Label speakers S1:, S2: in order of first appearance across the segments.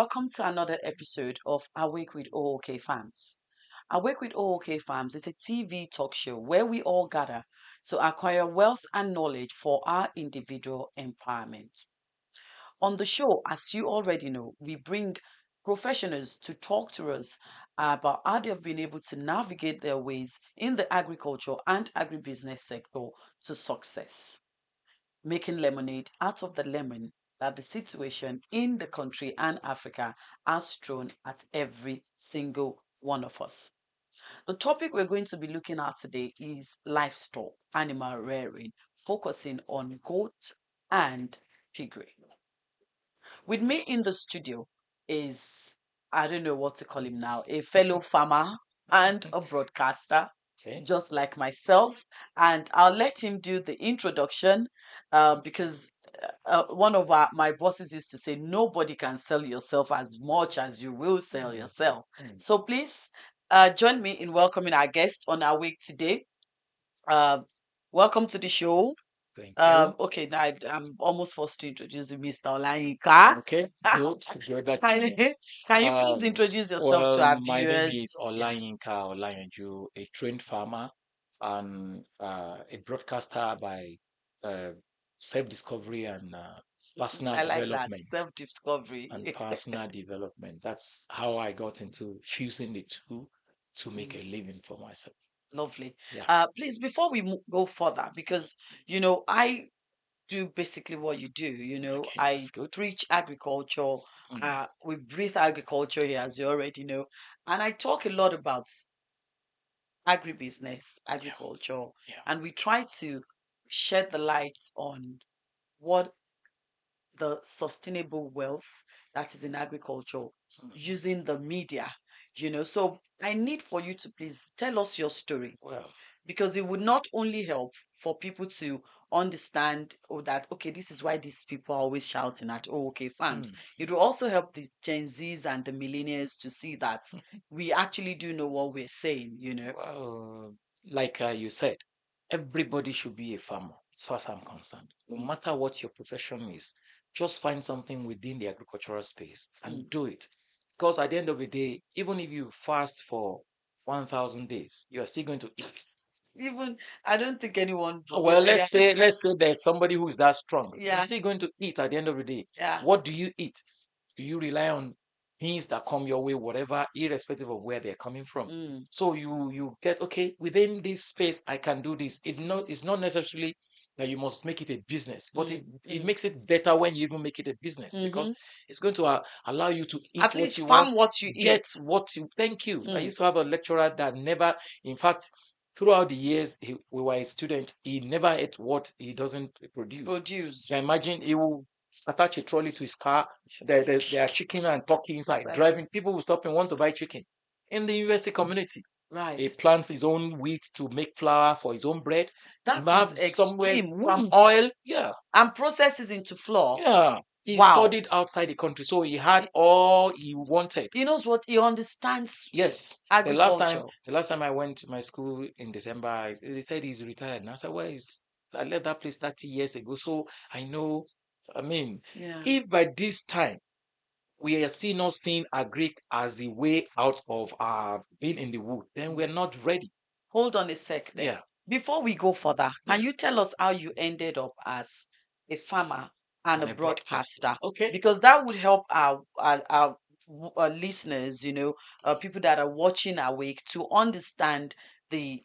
S1: welcome to another episode of Awake with O.O.K Farms. Awake with O.O.K Farms is a TV talk show where we all gather to acquire wealth and knowledge for our individual empowerment. On the show, as you already know, we bring professionals to talk to us about how they have been able to navigate their ways in the agriculture and agribusiness sector to success, making lemonade out of the lemon that the situation in the country and Africa has thrown at every single one of us. The topic we're going to be looking at today is livestock, animal rearing, focusing on goat and piggery. With me in the studio is, I don't know what to call him now, a fellow farmer and a broadcaster,
S2: Okay.
S1: just like myself. And I'll let him do the introduction because one of my bosses used to say, nobody can sell yourself as much as you will sell yourself. So please join me in welcoming our guest on our week today. Uh, Welcome to the show.
S2: Thank you.
S1: Okay, now I'm almost forced to introduce you, Mr. Olayinka.
S2: Okay, good. Good. That's
S1: Can
S2: me.
S1: you, can you please introduce yourself to
S2: Well,
S1: our
S2: my name is
S1: viewers? Yeah,
S2: Olayinka Olayanju, a trained farmer and a broadcaster by uh, self-discovery and personal
S1: I like that
S2: development. And
S1: self-discovery.
S2: personal development. That's how I got into fusing the two to make a living for myself.
S1: Lovely.
S2: Yeah.
S1: Please, before we go further, because I do basically what you do.
S2: Okay,
S1: I
S2: that's good.
S1: preach agriculture.
S2: Mm,
S1: We breathe agriculture here, as you already know, and I talk a lot about agribusiness,
S2: yeah,
S1: agriculture,
S2: yeah.
S1: and we try to shed the light on what the sustainable wealth that is in agriculture
S2: Mhm.
S1: using the media. So I need for you to please tell us your story,
S2: Well,
S1: because it would not only help for people to understand, oh, that okay, this is why these people are always shouting at OK farms.
S2: mm,
S1: It will also help the Gen Zs and the millennials to see that we actually do know what we're saying.
S2: well, like you said, everybody should be a farmer, as far as I'm concerned. No
S1: Mm,
S2: matter what your profession is, just find something within the agricultural space
S1: mm.
S2: and do it. Because at the end of the day, even if you fast for 1,000 days, you are still going to eat.
S1: Even I don't think anyone
S2: Well,
S1: yeah,
S2: let's say there's somebody who is that strong. You're
S1: yeah,
S2: still going to eat at the end of the day.
S1: yeah.
S2: What do you eat? Do you rely on things that come your way, whatever, irrespective of where they're coming from?
S1: Mm,
S2: So you get okay within this space. I can do this. It's not necessarily that you must make it a business, but
S1: mm,
S2: it
S1: mm,
S2: makes it better when you even make it a business because
S1: mm-hmm.
S2: it's going to allow you to eat
S1: At
S2: what
S1: least
S2: you want,
S1: farm what you eat.
S2: get what you. Thank you. I
S1: Mm,
S2: used to have a lecturer that never, in fact, throughout the years we were a student, he never ate what he doesn't produce.
S1: produce.
S2: You can imagine he will attach a trolley to his car. There are chicken and turkey inside.
S1: Right.
S2: Driving, people will stop and want to buy chicken. In the university community, he
S1: Right.
S2: plants his own wheat to make flour for his own bread. He
S1: That
S2: might
S1: is
S2: have somewhere
S1: extreme.
S2: palm
S1: Wheat
S2: oil. Yeah,
S1: and processes into flour.
S2: yeah. He
S1: Wow.
S2: studied outside the country, so he had
S1: He
S2: all he wanted.
S1: he knows what he understands
S2: Yes.
S1: agriculture.
S2: The last time I went to my school in December, they said he's retired. And I said, well, I left that place 30 years ago. So I know, I mean,
S1: Yeah.
S2: if by this time we are still not seeing agric as the way out of being in the wood, then we're not ready.
S1: Hold on a sec there.
S2: Yeah,
S1: Before we go further,
S2: yeah.
S1: can you tell us how you ended up as a farmer and a
S2: And a broadcaster.
S1: broadcaster?
S2: Okay.
S1: Because that would help our listeners, people that are watching Awake to understand the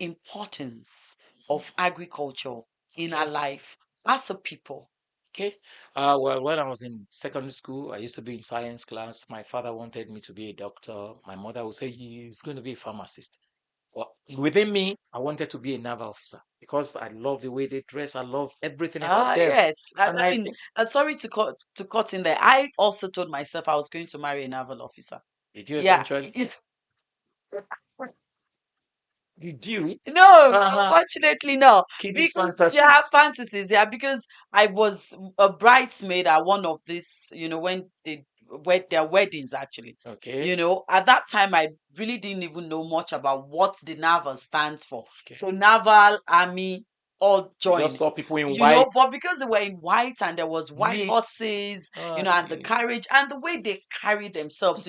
S1: importance of agriculture in our
S2: Okay.
S1: life as a people.
S2: Okay. Well, when I was in secondary school, I used to be in science class. My father wanted me to be a doctor. My mother would say he's going to be a pharmacist. Well, within me, I wanted to be a naval officer because I love the way they dress. I love everything about
S1: Ah,
S2: them.
S1: yes. I,
S2: And
S1: I
S2: I
S1: mean,
S2: think,
S1: sorry to cut in there. I also told myself I was going to marry a naval officer.
S2: did you
S1: Yeah.
S2: eventually? Did you?
S1: No,
S2: Uh-huh.
S1: unfortunately, no.
S2: Keep these
S1: Because yeah,
S2: fantasies.
S1: fantasies, yeah, because I was a bridesmaid at one of these, when they their weddings actually.
S2: Okay.
S1: At that time I really didn't even know much about what the naval stands for.
S2: Okay.
S1: So naval, army, all
S2: You just
S1: join.
S2: saw people in
S1: You know,
S2: white.
S1: but because they were in white and there was white
S2: Neat.
S1: horses,
S2: Ah,
S1: and the carriage and the way they carry themselves,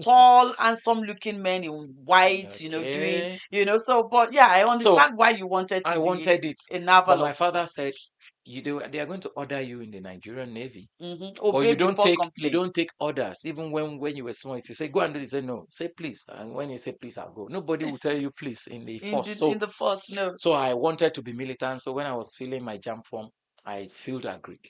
S1: tall, handsome looking men in white, doing,
S2: okay.
S1: so, but yeah, I
S2: So
S1: understand why you wanted
S2: I
S1: to be
S2: wanted it,
S1: a
S2: but
S1: naval
S2: my
S1: officer.
S2: father said, they are going to order you in the Nigerian Navy. But
S1: Obey before
S2: you
S1: complain.
S2: don't take orders. Even when you were small, if you say go and do this, say no, say please. And when you say please, I'll go. Nobody will tell you please in the
S1: In
S2: force.
S1: the in the first, no.
S2: So I wanted to be militant. So when I was filling my jam form, I filled agreed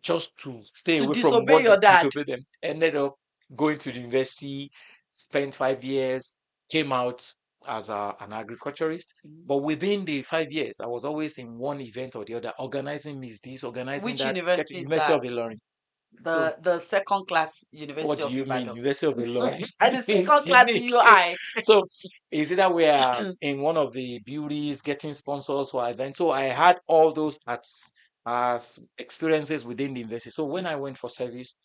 S2: just to stay
S1: To
S2: away from
S1: disobey
S2: what
S1: your dad.
S2: disobey them. Ended up going to the university, spent 5 years, came out as an agriculturist. But within the 5 years, I was always in one event or the other, organizing this, organizing
S1: Which
S2: that,
S1: university
S2: getting
S1: is
S2: University
S1: that?
S2: of Ilorin. So
S1: The second class
S2: what
S1: University
S2: do
S1: of
S2: you mean?
S1: Ibadan.
S2: University of Ilorin
S1: And the
S2: is
S1: second class
S2: unique.
S1: UI.
S2: So is it that we are in one of the beauties getting sponsors for events? So I had all those as experiences within the university. So when I went for service,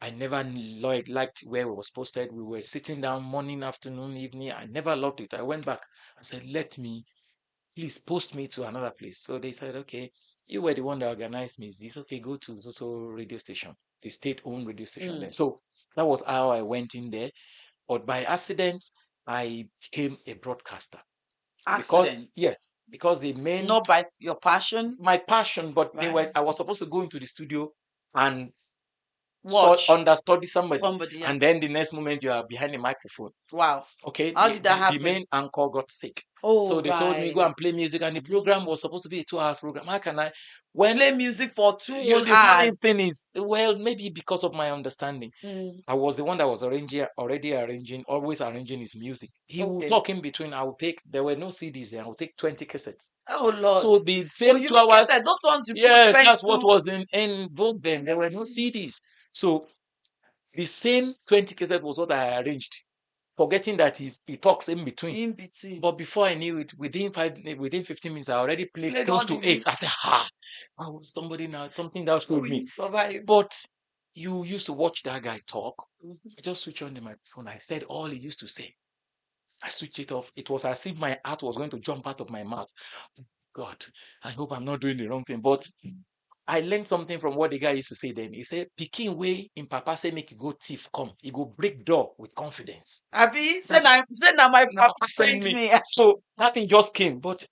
S2: I never liked where we was posted. We were sitting down morning, afternoon, evening. I never loved it. I went back. I said, let me, please post me to another place. So they said, okay, you were the one that organized me. Is this okay? Go to so radio station, the state-owned radio station then. So that was how I went in there. But by accident, I became a broadcaster because,
S1: Accident.
S2: yeah, because the main
S1: Not by your passion.
S2: my passion, but
S1: Right.
S2: I was supposed to go into the studio and
S1: Watch
S2: understudy somebody,
S1: somebody. Yeah.
S2: and then the next moment you are behind the microphone.
S1: Wow.
S2: Okay,
S1: How did that
S2: the
S1: happen?
S2: main anchor got sick.
S1: Oh,
S2: So they told me go
S1: right.
S2: and play music, and the program was supposed to be a 2 hours program. How can I? When
S1: Play music for two
S2: you
S1: whole
S2: the funny
S1: hours.
S2: thing is, well, maybe because of my understanding,
S1: Mm,
S2: I was the one that was already arranging, always arranging his music. He would
S1: okay.
S2: talk in between. I would take. There were no CDs then. I would take 20 cassettes.
S1: Oh, Lord.
S2: So the
S1: Oh,
S2: same
S1: you
S2: two
S1: mean
S2: hours.
S1: cassette? Those ones you put
S2: Yes, that's what
S1: pencil
S2: was in vogue then. There were no CDs. So the same 20 cassette was what I arranged, forgetting that he talks in between.
S1: in between.
S2: But before I knew it, within 15 minutes, I already played
S1: Played
S2: close
S1: all
S2: to
S1: the
S2: eight. I
S1: beats.
S2: said, ha, oh, somebody now, something that
S1: So
S2: told me.
S1: you survived.
S2: But you used to watch that guy talk.
S1: Mhm.
S2: I just switched on the microphone. I said all he used to say. I switched it off. It was as if my heart was going to jump out of my mouth. God, I hope I'm not doing the wrong thing. But I learned something from what the guy used to say then. He said, Pikin way in Papa say make you go thief come. He go break door with confidence.
S1: Abi,
S2: That's
S1: say now my
S2: now
S1: papa
S2: send
S1: trained
S2: me.
S1: me.
S2: So that thing just came. But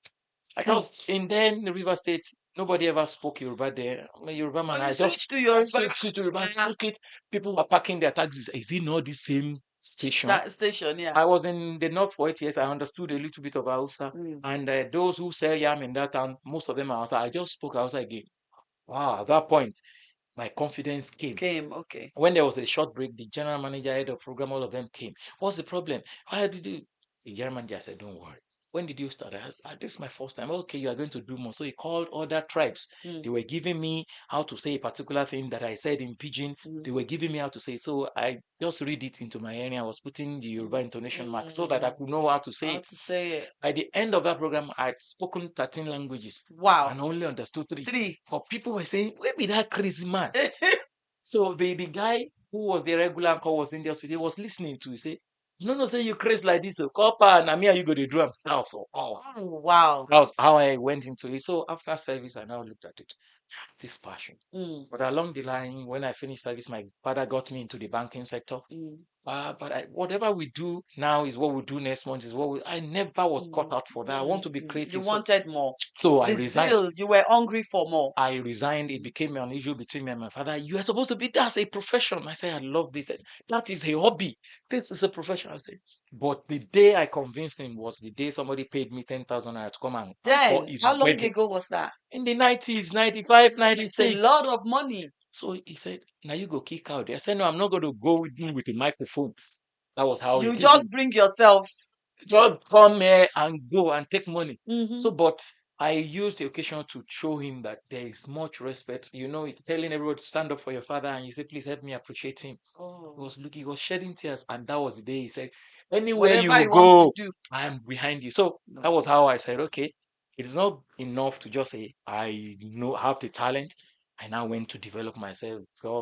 S2: I just in then the River State, nobody ever spoke Yoruba there. I'm a Yoruba
S1: Oh,
S2: man.
S1: you
S2: I just
S1: switched to your
S2: switched to Yoruba,
S1: yeah.
S2: spoke it. People were parking their taxis. Is it not the same station?
S1: That station, yeah.
S2: I was in the north for 8 years. I understood a little bit of Hausa.
S1: Mm.
S2: And those who sell yam in that town, most of them are Hausa. I just spoke Hausa again. Wow, at that point, my confidence came.
S1: Came, okay.
S2: When there was a short break, the general manager, head of program, all of them came. What's the problem? Why did you? The general manager said, don't worry. When did you start? This is my first time. Okay, you are going to do more. So he called other tribes. They were giving me how to say a particular thing that I said in pidgin. They were giving me how to say it. So I just read it into my area. I was putting the Yoruba intonation mark so that I could know how to say
S1: How
S2: it.
S1: to say it.
S2: By the end of that program, I'd spoken 13 languages
S1: Wow.
S2: and only understood three.
S1: 3.
S2: For people were saying, where be that crazy man? So the guy who was the regular anchor was in the hospital, he was listening to. He say, no, say you crazy like this. So copper and me, you go to drum. So, oh,
S1: Oh, wow.
S2: that was how I went into it. So after service, I now looked at it, this passion.
S1: Mm,
S2: But along the line, when I finished service, my father got me into the banking sector.
S1: mm,
S2: Whatever we do now is what we do next month. I never was cut out for that. I want to be
S1: You
S2: creative.
S1: wanted more.
S2: So I
S1: The
S2: resigned.
S1: zeal, you were hungry for more.
S2: I resigned. It became an issue between me and my father. You are supposed to be, that's a profession. I said, I love this. That is a hobby. This is a profession. I said, but the day I convinced him was the day somebody paid me 10,000 naira to come and for
S1: Then,
S2: his
S1: how long
S2: wedding.
S1: ago was that?
S2: In the 90s, 95,
S1: It's a lot
S2: 96.
S1: of money.
S2: So he said, now you go kick out there. I said, no, I'm not going to go with you with a microphone. That was how he
S1: You
S2: did it.
S1: just bring yourself.
S2: Just come here and go and take money.
S1: Mm-hmm.
S2: So, but I used the occasion to show him that there is much respect. Telling everyone to stand up for your father, and you say, please help me appreciate him. He was shedding tears, and that was the day he said, anywhere
S1: Whatever
S2: you
S1: you want to
S2: go,
S1: do.
S2: I am behind you. So that was how I said, okay, it is not enough to just say I have the talent. I now went to develop myself.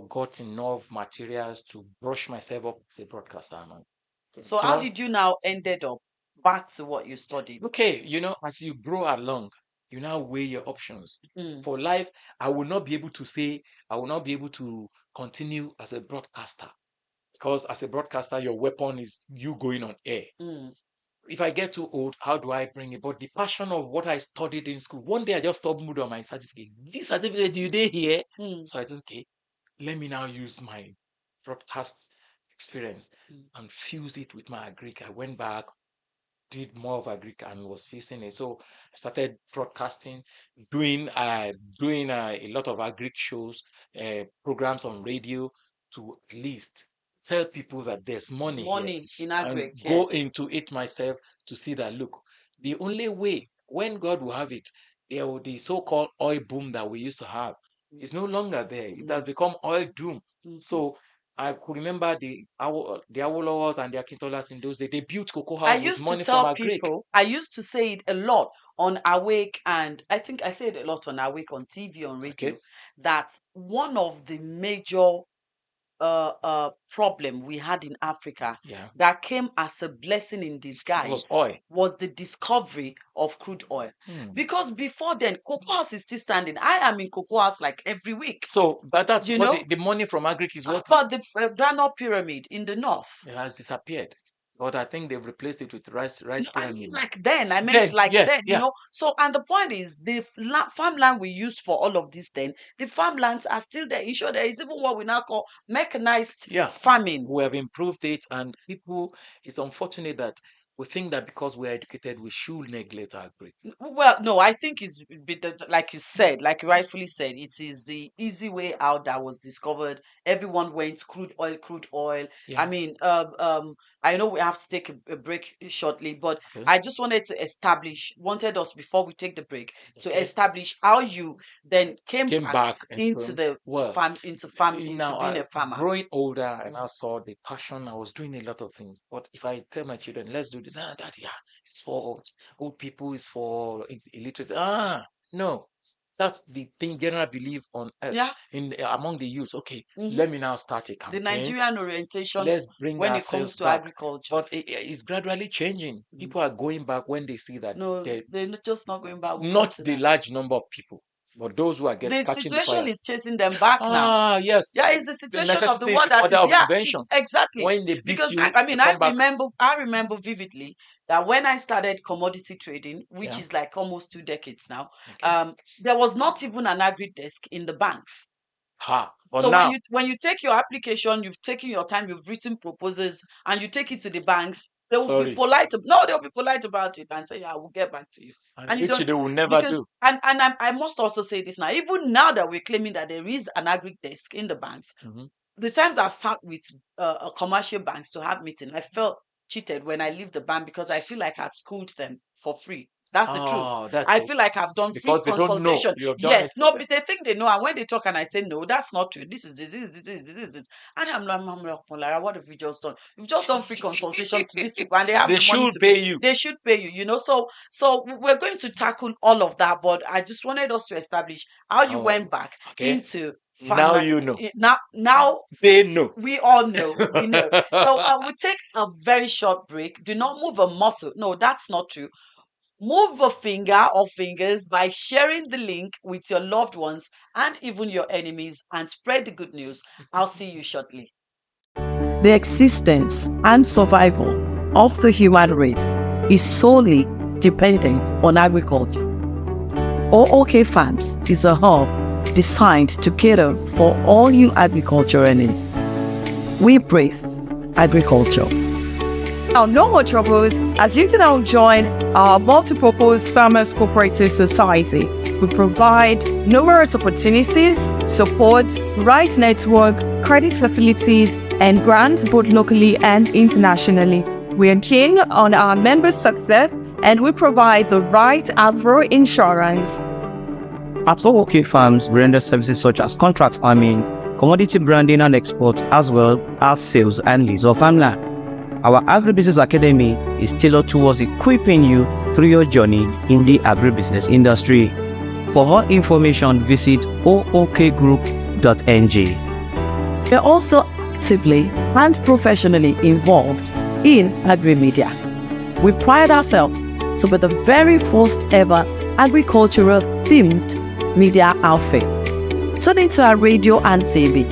S2: Got enough materials to brush myself up as a broadcaster.
S1: So how did you now ended up back to what you studied?
S2: Okay, as you grow along, you now weigh your options.
S1: Mm.
S2: For life, I will not be able to continue as a broadcaster, because as a broadcaster, your weapon is you going on air.
S1: Mm.
S2: If I get too old, how do I bring it? But the passion of what I studied in school, one day I just stumbled on my certificate. This certificate, you did here.
S1: Mm.
S2: So I said, okay, let me now use my broadcast experience and fuse it with my agric. I went back, did more of agric and was fusing it. So I started broadcasting, doing a lot of agric shows, programs on radio, to at least tell people that there's money here,
S1: Money in
S2: and
S1: agric,
S2: go
S1: yes.
S2: into it myself to see that, look, the only way, when God will have it, the so-called oil boom that we used to have is no longer there. It has become oil doom.
S1: Mhm.
S2: So I could remember the Awolowas and the Akintolas in those days. They built cocoa
S1: I
S2: house with
S1: used to
S2: money from
S1: tell
S2: agric.
S1: people, I used to say it a lot on Awake, and I think I say it a lot on Awake, on TV, on radio,
S2: Okay.
S1: that one of the major problem we had in Africa
S2: Yeah.
S1: that came as a blessing in
S2: It
S1: disguise
S2: was oil.
S1: was the discovery of crude oil.
S2: Hmm.
S1: Because before then, cocoa house is still standing. I am in cocoa house like every week,
S2: So, but that's
S1: you
S2: what
S1: know.
S2: the money from agric is what
S1: But the Granite Pyramid in the north,
S2: it has disappeared. But I think they've replaced it with rice
S1: I mean,
S2: pyramid now.
S1: like then, I meant
S2: Then,
S1: like
S2: yeah,
S1: then, you
S2: yeah,
S1: know. So, and the point is, the farmland we used for all of this, then the farmlands are still there. You sure there is even what we now call mechanized
S2: yeah.
S1: farming.
S2: We have improved it, and people. It's unfortunate that we think that because we're educated, we should neglect agric.
S1: Well, no, I think it's like you said, like you rightfully said, it is the easy way out that was discovered. Everyone went crude oil, crude oil.
S2: Yeah.
S1: I mean, I know we have to take a break shortly, but
S2: Okay.
S1: I just wanted us before we take the break to
S2: Okay.
S1: establish how you then came
S2: Came
S1: back
S2: back
S1: into the
S2: well.
S1: into
S2: Now,
S1: being a farmer.
S2: growing older, I now saw the passion. I was doing a lot of things. But if I tell my children, let's do this, Daddy, yeah, it's for old people, it's for illiterate. No, that's the thing general belief on earth
S1: Yeah.
S2: in among the youth. Okay,
S1: Mhm.
S2: let me now start a
S1: The
S2: campaign.
S1: Nigerian orientation
S2: Let's bring
S1: when it comes
S2: ourselves
S1: to
S2: back.
S1: agriculture.
S2: But it's gradually changing. People are going back when they see that
S1: No,
S2: they're
S1: they're just not going back. We'll come
S2: not
S1: to
S2: the
S1: that.
S2: large number of people, but those who are
S1: The
S2: catching the
S1: situation
S2: fire.
S1: is chasing them back now.
S2: Yes.
S1: Yeah, it's the
S2: The
S1: situation of the
S2: necessity
S1: world that
S2: order
S1: is,
S2: of
S1: yeah,
S2: inventions.
S1: exactly.
S2: When they beat
S1: Because
S2: you,
S1: I
S2: you
S1: mean,
S2: come back.
S1: I remember vividly that when I started commodity trading, which
S2: Yeah.
S1: is like almost 2 decades now,
S2: Okay.
S1: there was not even an agri desk in the banks.
S2: But
S1: So
S2: now,
S1: when you take your application, you've taken your time, you've written proposals, and you take it to the banks, they will be
S2: sorry,
S1: polite. No, they'll be polite about it and say, "Yeah, we'll get back to you." And you
S2: which
S1: don't,
S2: they will never
S1: because
S2: do.
S1: I must also say this now. Even now that we're claiming that there is an agri desk in the banks,
S2: Mhm.
S1: the times I've sat with commercial banks to have meeting, I felt cheated when I leave the bank because I feel like I'd schooled them for free. That's the truth.
S2: That's
S1: I
S2: it.
S1: feel like I've done free
S2: Because they don't know
S1: consultation.
S2: you have done
S1: Yes,
S2: it for
S1: no,
S2: them.
S1: but they think they know. And when they talk and I say, no, that's not true. This is this. And I'm like, Lara, what have you just done? You've just done free consultation to these people and they have
S2: They
S1: the money
S2: should
S1: to
S2: pay
S1: pay.
S2: you.
S1: They should pay you, you know. So we're going to tackle all of that, but I just wanted us to establish how you went back
S2: Okay.
S1: into
S2: Now
S1: farmland.
S2: you know.
S1: Now
S2: They know.
S1: we all know, we know. So we take a very short break. Do not move a muscle. No, that's not true. Move a finger or fingers by sharing the link with your loved ones and even your enemies and spread the good news. I'll see you shortly. The existence and survival of the human race is solely dependent on agriculture. O.O.K. Farms is a hub designed to cater for all your agricultural needs. We breathe agriculture.
S3: Now, no more troubles, as you can now join our multi-purpose Farmers Cooperative Society. We provide numerous opportunities, support, rights network, credit facilities, and grants both locally and internationally. We are keen on our members' success, and we provide the right agro insurance.
S4: At O.O.K. Farms, we render services such as contract farming, commodity branding and export, as well as sales and lease of farmland. Our Agribusiness Academy is tailored towards equipping you through your journey in the agribusiness industry. For more information, visit ookgroup.ng.
S1: We are also actively and professionally involved in agri-media. We pride ourselves to be the very first ever
S3: agricultural themed media outfit. Tune into our radio and TV,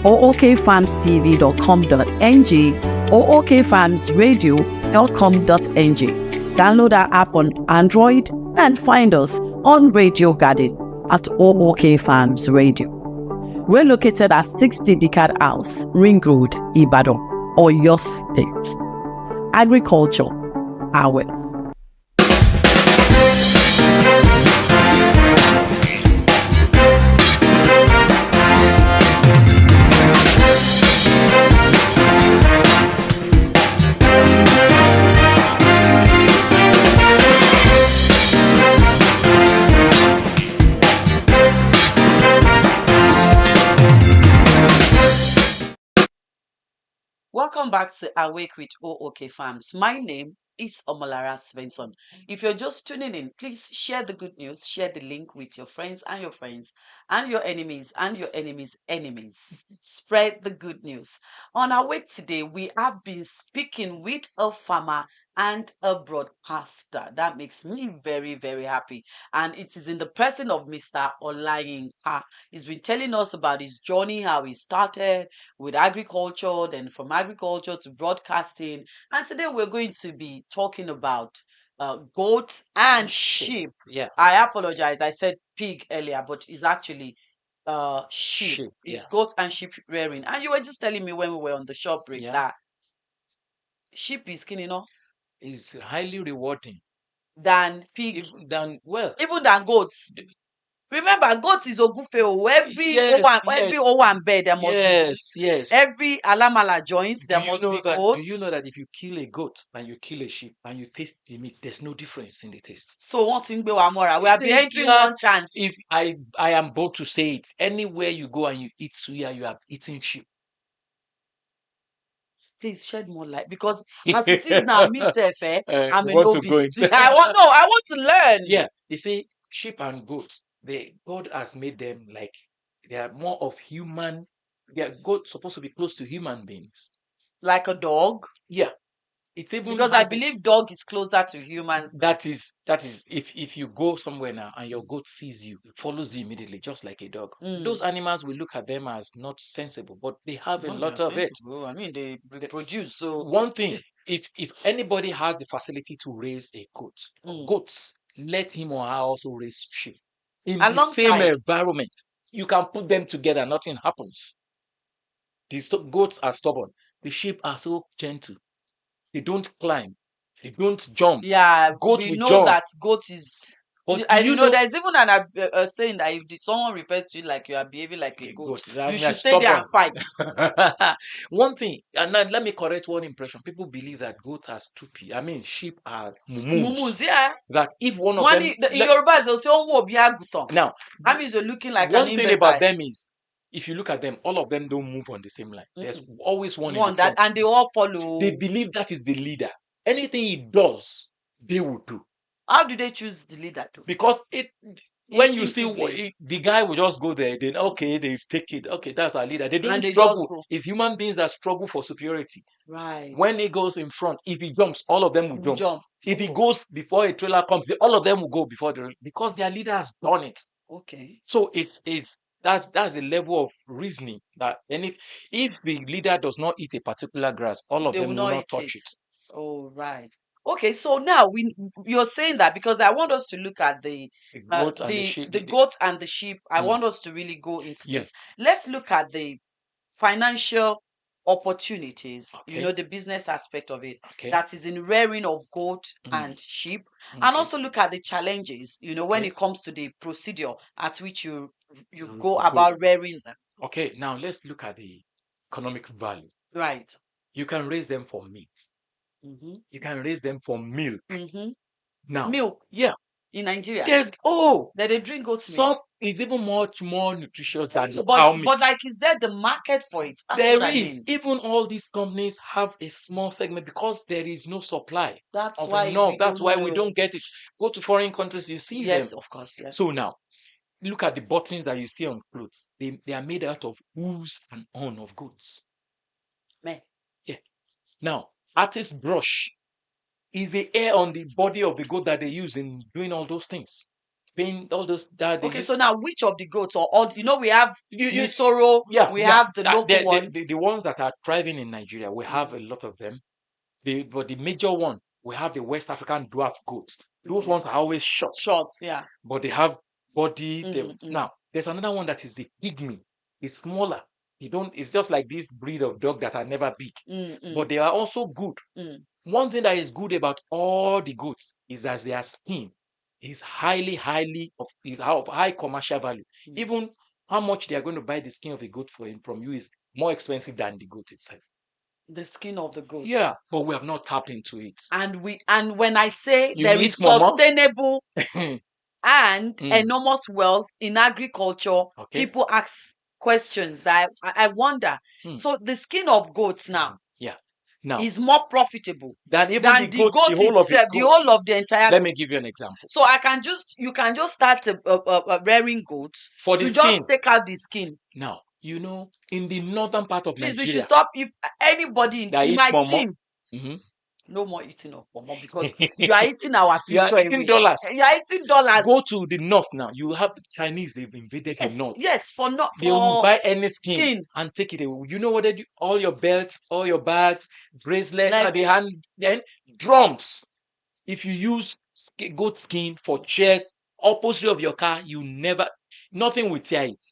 S3: ookfarmstv.com.ng, ookfarmsradio.com.ng. Download our app on Android and find us on Radio Garden at O.O.K Farms Radio. We're located at 60 Decad House, Ring Road, Ibadan, Oyo State. Agriculture, our
S1: Welcome back to Awake with O.O.K Farms. My name is Omolara Svensson. If you're just tuning in, please share the good news, share the link with your friends and your enemies and your enemies' enemies. Spread the good news. On Awake today, we have been speaking with a farmer and a broadcaster. That makes me very, very happy. And it is in the person of Mr. Olayinka. He's been telling us about his journey, how he started with agriculture, then from agriculture to broadcasting. And today we're going to be talking about goats and sheep.
S2: Yeah.
S1: I apologize. I said pig earlier, but it's actually sheep. It's goats and sheep rearing. And you were just telling me when we were on the shop break that sheep is
S2: is highly rewarding
S1: than pig,
S2: even than
S1: goats. Remember, goat is ogufe. Every one bed there must be.
S2: Yes.
S1: Every alamala joint there must be goat.
S2: Do you know that if you kill a goat and you kill a sheep and you taste the meat, there's no difference in the taste?
S1: So one thing we are entering one chance.
S2: If I am bold to say it, anywhere you go and you eat suya, you are eating sheep.
S1: Please shed more light, because as it is now, me self, I'm a novice. I want to learn.
S2: Yeah, you see, sheep and goats, God has made them like they are more of human. They are supposed to be close to human beings,
S1: like a dog.
S2: Yeah, it's even
S1: because I believe dog is closer to humans.
S2: That is if you go somewhere now and your goat sees you, it follows you immediately, just like a dog. Those animals, we look at them as not sensible, but they have a lot of it.
S1: I mean, they produce. So
S2: one thing, if anybody has the facility to raise a goat, goats, let him or her also raise sheep in the same environment. You can put them together, nothing happens. The goats are stubborn. The sheep are so gentle. They don't climb. They don't jump.
S1: Yeah,
S2: goat
S1: we
S2: will
S1: know
S2: jump.
S1: that goat is.
S2: But
S1: I know there's even an saying that if someone refers to you like you are behaving like a goat, you should stay there and fight.
S2: One thing, and now let me correct one impression. People believe that goats are stupid. I mean, sheep are mumus.
S1: Yeah.
S2: That if one of them...
S1: in Yoruba, they'll say, now, that means you're looking like
S2: one thing about them is, if you look at them, all of them don't move on the same line. There's always one in the front.
S1: And they all follow.
S2: They believe that is the leader. Anything he does, they will do.
S1: How do they choose the leader?
S2: Because when you see the guy will just go there, then okay, they take it. Okay, that's our leader. They don't struggle. It's human beings that struggle for superiority.
S1: Right.
S2: When he goes in front, if he jumps, all of them will jump. If he goes before a trailer comes, all of them will go before because their leader has done it.
S1: Okay.
S2: So that's a level of reasoning that if the leader does not eat a particular grass, all of them will not touch it.
S1: Oh, right. Okay, so now you're saying that because I want us to look at the goat and the sheep. I want us to really go into this. Let's look at the financial opportunities, the business aspect of it, that is in rearing of goat and sheep, and also look at the challenges, when it comes to the procedure at which you go about rearing them.
S2: Okay, now let's look at the economic value.
S1: Right.
S2: You can raise them for meat. You can raise them for milk. Now,
S1: milk, in Nigeria.
S2: Yes.
S1: That they drink goat milk.
S2: It's even much more nutritious than
S1: cow milk. But like, is there the market for it? That's
S2: there is. I mean. Even all these companies have a small segment because there is no supply.
S1: That's why.
S2: That's why we don't get it. Go to foreign countries, you see them.
S1: Yes, of course. Yes.
S2: So now, look at the buttons that you see on clothes. They are made out of hooves and horn of goats. Yeah. Now, artist brush is the hair on the body of the goat that they use in doing all those things. pain, all those that they
S1: Okay,
S2: use.
S1: so now which of the goats or all? We have
S2: You-
S1: Misoro,
S2: yeah,
S1: we
S2: yeah.
S1: have the local
S2: The,
S1: one.
S2: the ones that are thriving in Nigeria, we have a lot of them. But the major one, we have the West African dwarf goats. Those ones are always short,
S1: Yeah.
S2: but they have body.
S1: Mm.
S2: Now, there's another one that is the pygmy. It's smaller. It's just like this breed of dog that are never big, but they are also good. One thing that is good about all the goats is that their skin is is of high commercial value. Even how much they are going to buy the skin of a goat from you is more expensive than the goat itself.
S1: The skin of the goat.
S2: Yeah, but we have not tapped into it.
S1: And when I say
S2: You
S1: there
S2: need
S1: is
S2: more
S1: sustainable and enormous wealth in agriculture,
S2: Okay.
S1: people ask questions that I wonder. So the skin of goats now
S2: Yeah. Now,
S1: is more profitable
S2: than even
S1: than
S2: the
S1: the
S2: goat,
S1: goat
S2: the whole of
S1: itself,
S2: its
S1: the
S2: goat.
S1: whole of the entire
S2: Let
S1: goat.
S2: me give you an example.
S1: So you can just start rearing goats
S2: For
S1: to
S2: the
S1: just
S2: skin.
S1: take out the skin.
S2: Now, in the northern part of
S1: Please, we
S2: Nigeria,
S1: should stop. If anybody
S2: that
S1: in
S2: eats
S1: my
S2: momo,
S1: team, no more eating of pomo because you are eating our
S2: you are
S1: future
S2: eating
S1: away.
S2: dollars.
S1: You are eating dollars.
S2: Go to the north now. You have Chinese, they've invaded the north.
S1: Yes,
S2: They will
S1: for
S2: buy any skin and take it away. You know what they do? All your belts, all your bags, bracelets, and the hand, then drums. If you use goat skin for chairs, opposite of your car, nothing will tear it.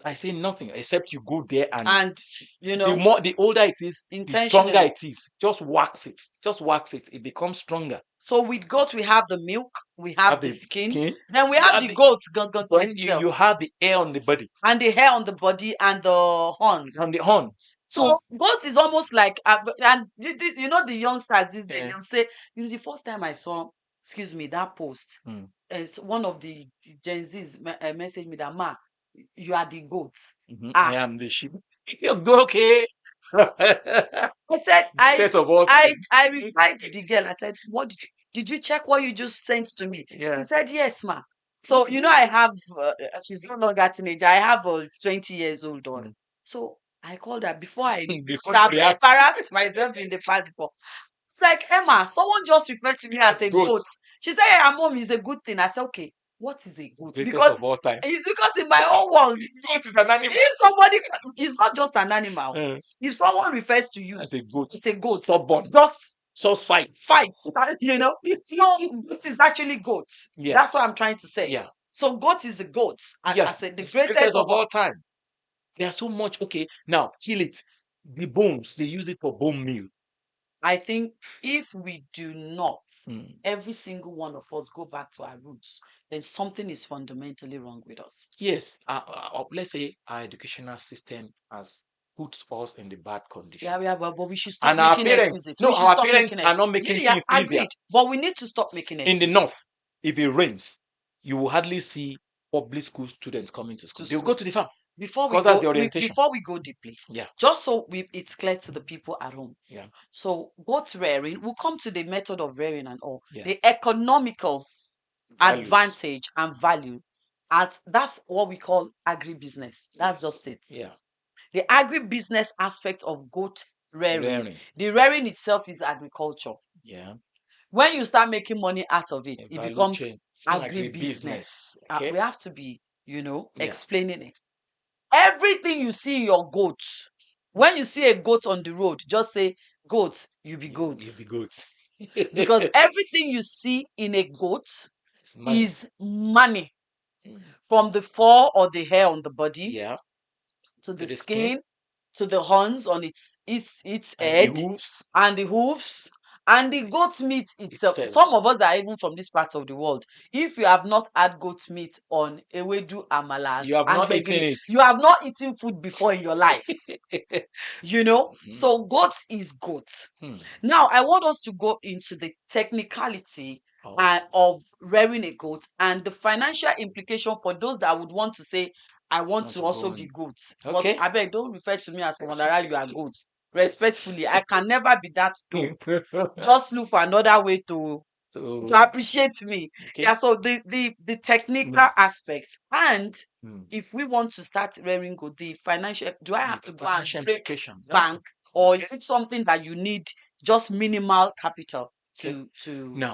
S2: I say nothing except you go there and the older it is, the stronger it is. Just wax it. It becomes stronger.
S1: So with goat, we have the milk, we have the skin, then we
S2: You
S1: have the goat itself.
S2: You have the hair on the body.
S1: And the hair on the body and the horns.
S2: On the horns.
S1: So goat is almost like, and the youngsters these days, they'll say, the first time I saw, excuse me, that post, it's one of the Gen Zs messaged me that, Ma, you are the goat.
S2: I am the sheep. You go, okay.
S1: I said, I replied to the girl. I said, what did you check what you just sent to me?
S2: Yeah.
S1: He said, yes, ma. So, I have, she's no longer a teenager. I have a 20 years old daughter. So I called her before I embarrassed myself in the past before. It's like, Emma, someone just referred to me as a goat. She said, hey, mom is a good thing. I said, okay, what is a goat? Because it's because in my own world,
S2: goat is an animal.
S1: If somebody, it's not just an animal. If someone refers to you
S2: as a goat,
S1: it's a goat.
S2: Stubborn.
S1: Just
S2: fight.
S1: So it is actually goat.
S2: Yeah.
S1: That's what I'm trying to say.
S2: Yeah.
S1: So goat is a goat.
S2: Yeah.
S1: I said the
S2: greatest of all time. There's so much. Okay, now kill it. The bones, they use it for bone meal.
S1: I think if we do not, every single one of us go back to our roots, then something is fundamentally wrong with us.
S2: Yes. Let's say our educational system has put us in the bad condition.
S1: Yeah, but we should stop making excuses.
S2: No, our parents are not making things easier.
S1: But we need to stop making excuses.
S2: In the north, if it rains, you will hardly see public school students coming to school. They'll go to the farm. Before we go deeply, just so it's clear to the people at home. Yeah.
S1: So goat rearing, we'll come to the method of rearing and all. Yeah. The economical advantage and value, that's what we call agribusiness. That's just it.
S2: Yeah.
S1: The agribusiness aspect of goat rearing. The rearing itself is agriculture.
S2: Yeah.
S1: When you start making money out of it, it becomes agribusiness. Okay. We have to be, explaining it. Everything you see in your goat, when you see a goat on the road, just say, goat, you be goat.
S2: You be goat.
S1: Because everything you see in a goat is money. From the fur or the hair on the body, to the skin, to the horns on its head, and the hoofs, and the goat meat itself. Some of us are even from this part of the world. If you have not had goat meat on ewedu amalas,
S2: you have not eaten it.
S1: You have not eaten food before in your life. So goat is goat. Now I want us to go into the technicality of rearing a goat and the financial implication for those that would want to say, I want to also be goats.
S2: Okay.
S1: But I beg, don't refer to me as someone that you are goats. Respectfully, I can never be that too. Just look for another way to appreciate me. Okay. Yeah, so the technical aspect. And if we want to start rearing goat, the financial, do I have to go and break bank? Or is it something that you need just minimal capital to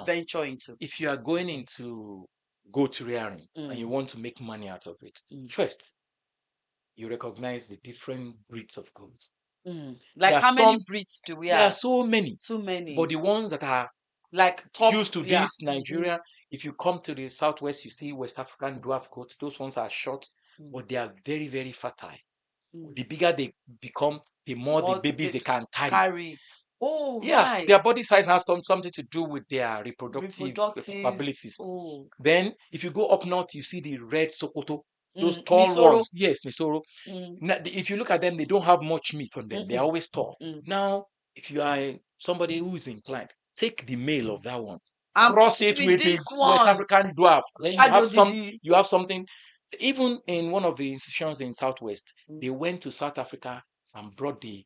S1: venture into?
S2: If you are going into goat rearing and you
S1: Mm.
S2: want to make money out of it,
S1: Mm.
S2: first, you recognize the different breeds of goats.
S1: Mm.
S2: There
S1: Like
S2: are
S1: how many
S2: some,
S1: breeds do we
S2: there are
S1: have?
S2: so many,
S1: Too many.
S2: but the ones that are
S1: Like top,
S2: used to
S1: yeah.
S2: this Nigeria, if you come to the southwest, you see West African dwarf goats. Those ones are short,
S1: Mm.
S2: but they are very, very fertile.
S1: Mm.
S2: The bigger they become, the more the
S1: More
S2: babies they can carry.
S1: carry. Oh,
S2: Yeah,
S1: right.
S2: their body size has something to do with their reproductive
S1: Reproductive.
S2: abilities.
S1: Oh.
S2: Then, if you go up north, you see the red Sokoto, those
S1: Mm.
S2: tall
S1: Nisoro.
S2: ones. Yes, Nisoro.
S1: Mm.
S2: If you look at them, they don't have much meat on them. They're
S1: Mm-mm.
S2: always tall.
S1: Mm.
S2: Now, if you are somebody who is inclined, take the male of that one,
S1: And
S2: cross
S1: put
S2: it
S1: with
S2: with a
S1: this
S2: West
S1: one.
S2: African dwarf. Then
S1: Adodidi.
S2: you have something. Even in one of the institutions in Southwest,
S1: Mm.
S2: they went to South Africa and brought the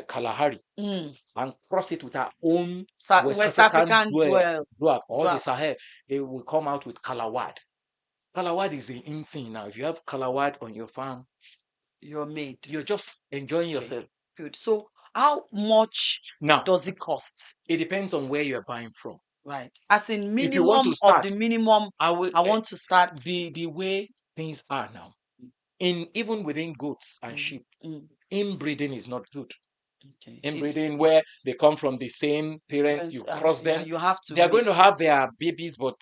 S2: Kalahari
S1: Mm.
S2: and cross it with our own
S1: West African
S2: dwarf or the
S1: dwarf.
S2: Sahel. They will come out with Kalawad. Kalawad is an in thing now. If you have Kalawad on your farm,
S1: You're made.
S2: you're just enjoying
S1: Okay.
S2: yourself.
S1: Good. So how much
S2: Now,
S1: does it cost?
S2: it depends on where you're buying from.
S1: Right. As in
S2: If you want
S1: minimum
S2: to
S1: of
S2: start,
S1: the minimum,
S2: I will
S1: I want to start.
S2: the way things are now. In even within goats and
S1: Mm.
S2: sheep,
S1: Mm.
S2: inbreeding is not good.
S1: Okay.
S2: Inbreeding where they come from the same parents, you cross
S1: Yeah,
S2: them,
S1: you have to
S2: they are going to
S1: mix.
S2: have their babies, but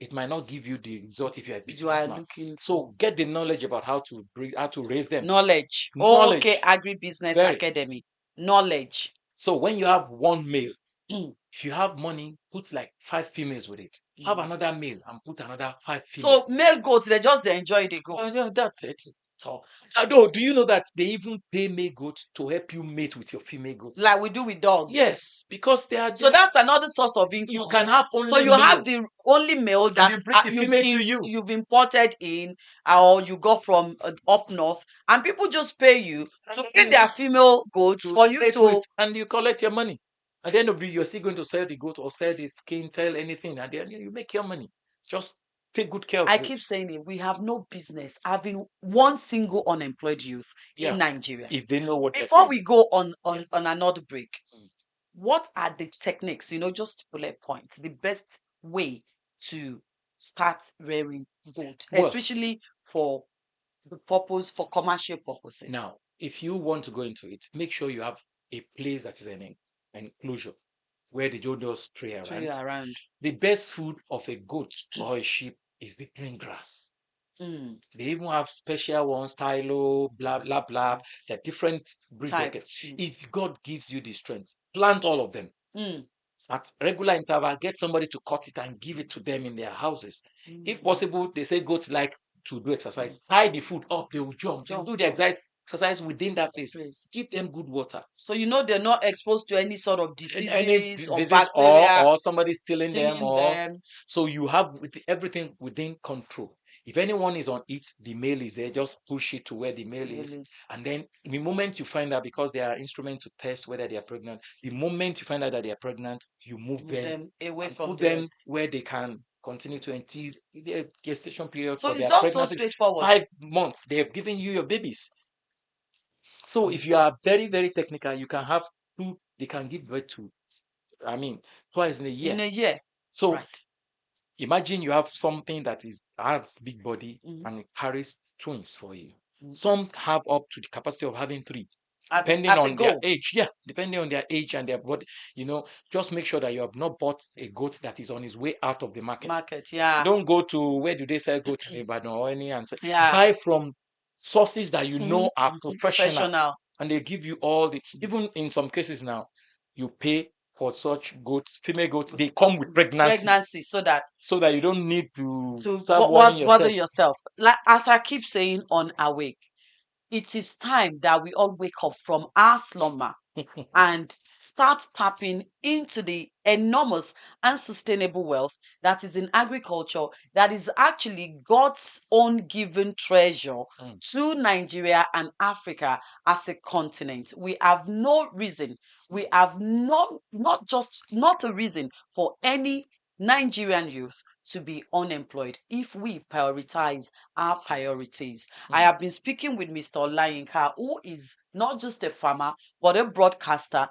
S2: it might not give you the result if you're a
S1: You are
S2: businessman.
S1: looking for
S2: So get the knowledge about how to breed, how to raise them.
S1: knowledge. Okay,
S2: Knowledge,
S1: Agribusiness
S2: very.
S1: Academy. Knowledge.
S2: So when you have one male,
S1: Mm.
S2: if you have money, put like 5 females with it. Have
S1: Mm.
S2: another male and put another 5 females.
S1: So male goats, they just enjoy the goat.
S2: Yeah, that's it. So, although, do you know that they even pay male goats to help you mate with your female goats?
S1: Like we do with dogs.
S2: Yes, because they are
S1: So that's another source of
S2: you
S1: income.
S2: can have
S1: So
S2: only
S1: you have
S2: male
S1: the only male
S2: and
S1: that
S2: you bring the female to you.
S1: you've imported in or you got from up north, and people just pay you to feed their female goats
S2: to
S1: for you
S2: mate
S1: to.
S2: with, and you collect your money. At the end of the day, you're still going to sell the goat or sell the skin, sell anything. At the end, you make your money. Just take good care of
S1: I
S2: it.
S1: keep saying it. We have no business having one single unemployed youth
S2: Yeah,
S1: in Nigeria.
S2: if they know what they're
S1: Before
S2: doing.
S1: we go on another break,
S2: Mm.
S1: what are the techniques? Just bullet points. The best way to start rearing goat,
S2: Well,
S1: especially for for commercial purposes.
S2: now, if you want to go into it, make sure you have a place that is an enclosure where they don't just stray
S1: Tree
S2: around.
S1: around.
S2: The best food of a goat or a sheep is the green grass.
S1: Mm.
S2: They even have special ones, stylo, blah, blah, blah. They're different breeds.
S1: Type.
S2: If God gives you the strength, plant all of them.
S1: Mm.
S2: At regular interval, get somebody to cut it and give it to them in their houses. If
S1: Mm.
S2: possible, they say goats like to do exercise. Tie the food up, they will jump. They will do the exercise within that place. Give them good water.
S1: So they're not exposed to any sort of
S2: Any
S1: diseases or
S2: diseases
S1: bacteria
S2: or somebody stealing them
S1: stealing
S2: or
S1: them.
S2: so you have everything within control. If anyone is on it, the male is there, just push it to where the male is. And then the moment you find out, because there are instruments to test whether they are pregnant, the moment you find out that they are pregnant, you move them
S1: away
S2: and
S1: from
S2: put
S1: the
S2: them
S1: rest.
S2: where they can continue to until their gestation period
S1: So
S2: for
S1: it's
S2: their
S1: just so
S2: pregnancy is
S1: straightforward.
S2: 5 months. They have given you your babies. So if you are very, very technical, you can have two, they can give birth to, twice in a year.
S1: In a year.
S2: So
S1: Right.
S2: imagine you have something that has big body and it carries twins for you. Some have up to the capacity of having 3, depending on their age. Yeah, depending on their age and their body. Just make sure that you have not bought a goat that is on his way out of the market.
S1: Yeah.
S2: Don't go to where do they sell goat in Ibadan or any answer.
S1: Yeah.
S2: Buy from sources that you know are professional. And they give you all even in some cases now, you pay for such goats, female goats, they come with pregnancy
S1: so that
S2: you don't need to
S1: bother yourself. Like as I keep saying on Awake, it is time that we all wake up from our slumber and start tapping into the enormous and sustainable wealth that is in agriculture, that is actually God's own given treasure to Nigeria and Africa as a continent. We have no reason, we have not a reason for any Nigerian youth to be unemployed if we prioritize our priorities. I have been speaking with Mr. Olayinka, who is not just a farmer, but a broadcaster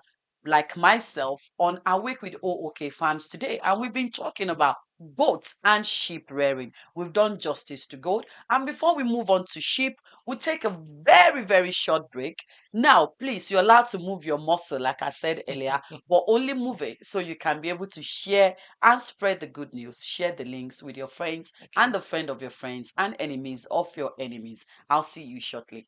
S1: like myself on Awake with O.O.K Farms today. And we've been talking about goat and sheep rearing. We've done justice to goat. And before we move on to sheep, we'll take a very, very short break. Now, please, you're allowed to move your muscle, like I said earlier, but only move it so you can be able to share and spread the good news. Share the links with your friends and the friend of your friends and enemies of your enemies. I'll see you shortly.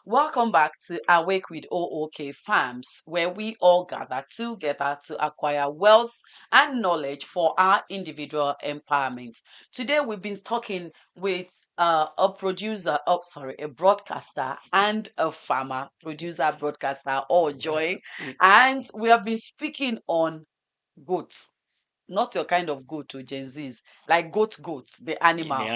S1: Welcome back to Awake with O.O.K Farms, where we all gather together to acquire wealth and knowledge for our individual empowerment. Today we've been talking with a producer, a broadcaster and a farmer, producer, broadcaster, all joy. And we have been speaking on goats, not your kind of goat to Gen Zs, like goats, the animal,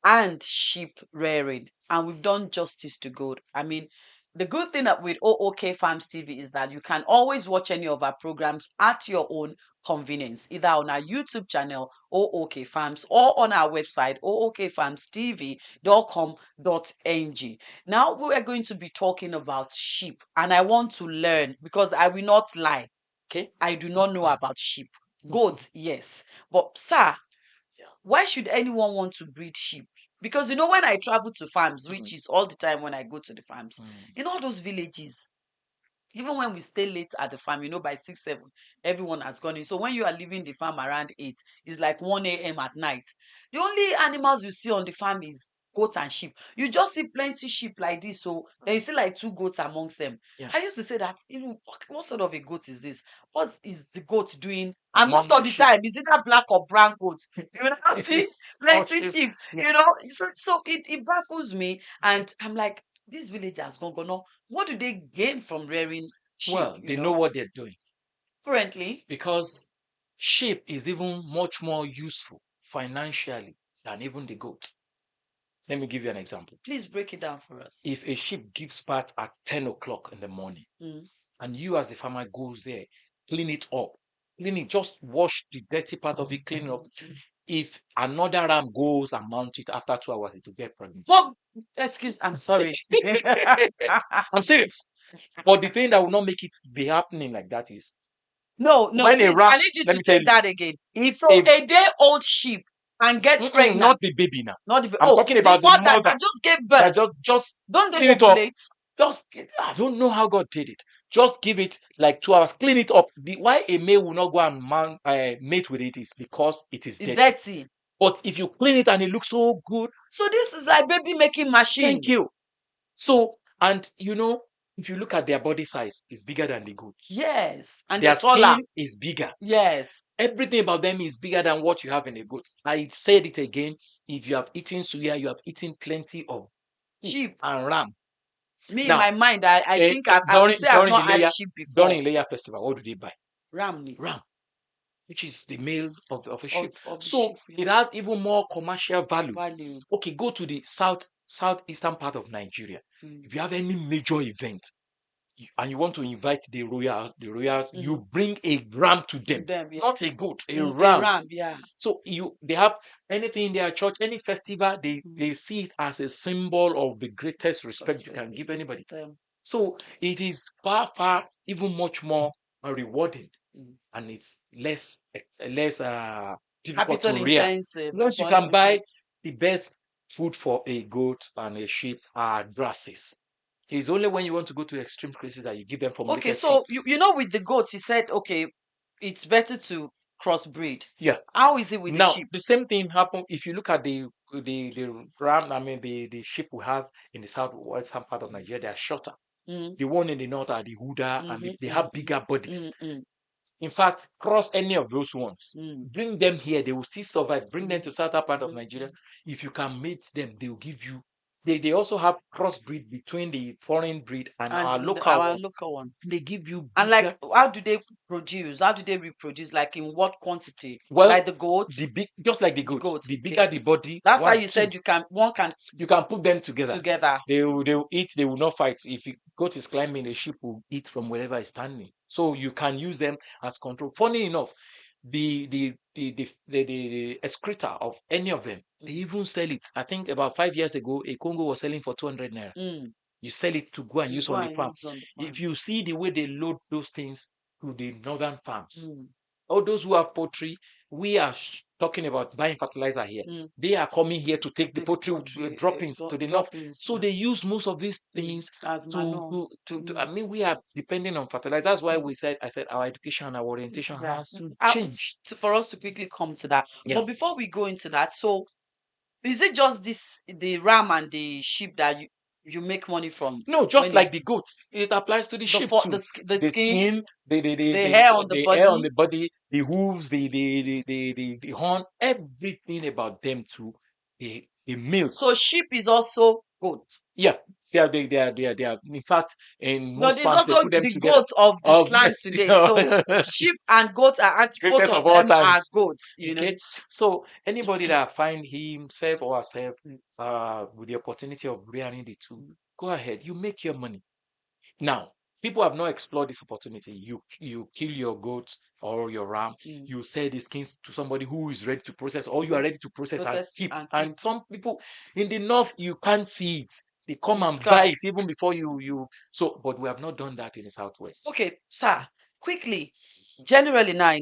S1: and sheep rearing. And we've done justice to goat. I mean, the good thing with O.O.K Farms TV is that you can always watch any of our programs at your own convenience, either on our YouTube channel, O.O.K Farms, or on our website, ookfarmstv.com.ng. Now we are going to be talking about sheep, and I want to learn because I will not lie.
S2: Okay.
S1: I do not know about sheep. Goats, yes. But sir, why should anyone want to breed sheep? Because you know, when I travel to farms, which is all the time when I go to the farms, in all those villages, even when we stay late at the farm, you know, by 6, 7, everyone has gone in. So when you are leaving the farm around 8, it's like 1 a.m. at night. The only animals you see on the farm is goat and sheep. You just see plenty sheep like this. So then you see like 2 goats amongst them. I used to say that, you know, what sort of a goat is this? What is the goat doing? And most of the time, is it a black or brown goat? You know, see plenty sheep. You know, so it baffles me, and I'm like, these villagers gone. What do they gain from rearing sheep?
S2: Well, they know what they're doing.
S1: Currently,
S2: because sheep is even much more useful financially than even the goat. Let me give you an example.
S1: Please break it down for us.
S2: If a sheep gives birth at 10 o'clock in the morning, and you as a farmer goes there, clean it up, just wash the dirty part of it, clean it up. If another ram goes and mount it after 2 hours, it will get pregnant.
S1: Well, I'm sorry.
S2: I'm serious. But the thing that will not make it be happening like that is
S1: no,
S2: when
S1: please, I need you to take that again. So a day-old sheep can get pregnant.
S2: Not the baby now.
S1: Not the baby.
S2: I'm talking about the mother
S1: that just gave birth.
S2: Just
S1: don't they
S2: clean it up.
S1: ovulate?
S2: I don't know how God did it. Just give it like 2 hours, clean it up. Why a male will not go and mate with it is because it is dirty. But if you clean it and it looks so good.
S1: So this is like baby making machine.
S2: Thank you. So, and you know, if you look at their body size, it's bigger than the goats.
S1: Yes. And
S2: their skin is bigger.
S1: Yes.
S2: Everything about them is bigger than what you have in a goat. I said it again. If you have eaten suya, you have eaten plenty of sheep and ram.
S1: Me, now, in my mind, I think I would say I've not had sheep before.
S2: During Leia festival, what do they buy?
S1: Ram.
S2: Which is the male of a sheep. So it has even more commercial value. Okay, go to the southeastern part of Nigeria. If you have any major event and you want to invite the royals, you bring a ram to them. Not a goat, a ram. So they have anything in their church, any festival, they see it as a symbol of the greatest respect you can give anybody. So it is far, even much more rewarding. And it's less difficult to rear. Because you can buy the best food for a goat and a sheep are grasses. It's only when you want to go to extreme cases that you give them
S1: Okay,
S2: formulated
S1: so
S2: feeds.
S1: you know with the goats, you said okay, it's better to crossbreed.
S2: Yeah.
S1: How is it with the
S2: Now,
S1: sheep?
S2: the same thing happen if you look at the ram, I mean the sheep we have in the southwestern part of Nigeria, they are shorter.
S1: Mm,
S2: The one in the north are the Huda, and
S1: mhm,
S2: they
S1: mm,
S2: have bigger bodies.
S1: mm,
S2: In fact, cross any of those ones,
S1: mm,
S2: bring them here, they will still survive. Bring them
S1: mm,
S2: to southern part of
S1: mm,
S2: Nigeria. If you can mate them, they will give you. They also have crossbreed between the foreign breed and our local
S1: our
S2: one.
S1: local one.
S2: They give you
S1: And
S2: bigger.
S1: like, how do they produce? How do they reproduce? Like in what quantity?
S2: Well,
S1: Like the goats,
S2: the big, just like the
S1: the
S2: goat,
S1: goat.
S2: the
S1: Okay,
S2: bigger the body,
S1: that's why
S2: one,
S1: you
S2: two,
S1: said one can
S2: you can put them together.
S1: together.
S2: They will eat, they will not fight. If a goat is climbing, a sheep will eat from wherever it's standing. So you can use them as control. Funny enough, the excreta of any of them, they even sell it. I think about 5 years ago, a Congo was selling for 200 naira.
S1: Mm,
S2: You sell it to go and
S1: to
S2: use
S1: go
S2: on the
S1: and
S2: farm.
S1: use on the farm.
S2: If you see the way they load those things to the northern farms,
S1: Mm,
S2: all those who have poultry, we are talking about buying fertilizer here.
S1: mm.
S2: They are coming here to take the
S1: Take
S2: poultry droppings to the north.
S1: droppings.
S2: So
S1: Yeah.
S2: they use most of these things
S1: As manure.
S2: I mean, we are depending on fertilizer. That's why I said our education and our orientation
S1: Yeah.
S2: has to change.
S1: For us to quickly come to that.
S2: Yeah.
S1: But before we go into that, so is it just the ram and the sheep that you make money from?
S2: No, just like the goat, it applies to the sheep too.
S1: The
S2: The
S1: skin,
S2: skin,
S1: the hair on the
S2: the hair on
S1: body.
S2: the body, the hooves, the horn, everything about them too. The milk.
S1: So sheep is also goat.
S2: Yeah, they are. In fact, in
S1: No,
S2: most
S1: there's
S2: farms they
S1: also
S2: put them
S1: the
S2: together.
S1: goats of this land
S2: Yes,
S1: today. So sheep and goats are both
S2: greatest
S1: of
S2: of all
S1: them are
S2: times.
S1: goats.
S2: Okay, so anybody that find himself or herself with the opportunity of rearing the two, go ahead. You make your money. Now, people have not explored this opportunity. You kill your goat or your ram, you sell the skins to somebody who is ready to process, or you are ready to process and keep. And some people in the north, you can't see it. They come and buy it even before you. So, but we have not done that in the southwest.
S1: Okay, sir, quickly, generally now,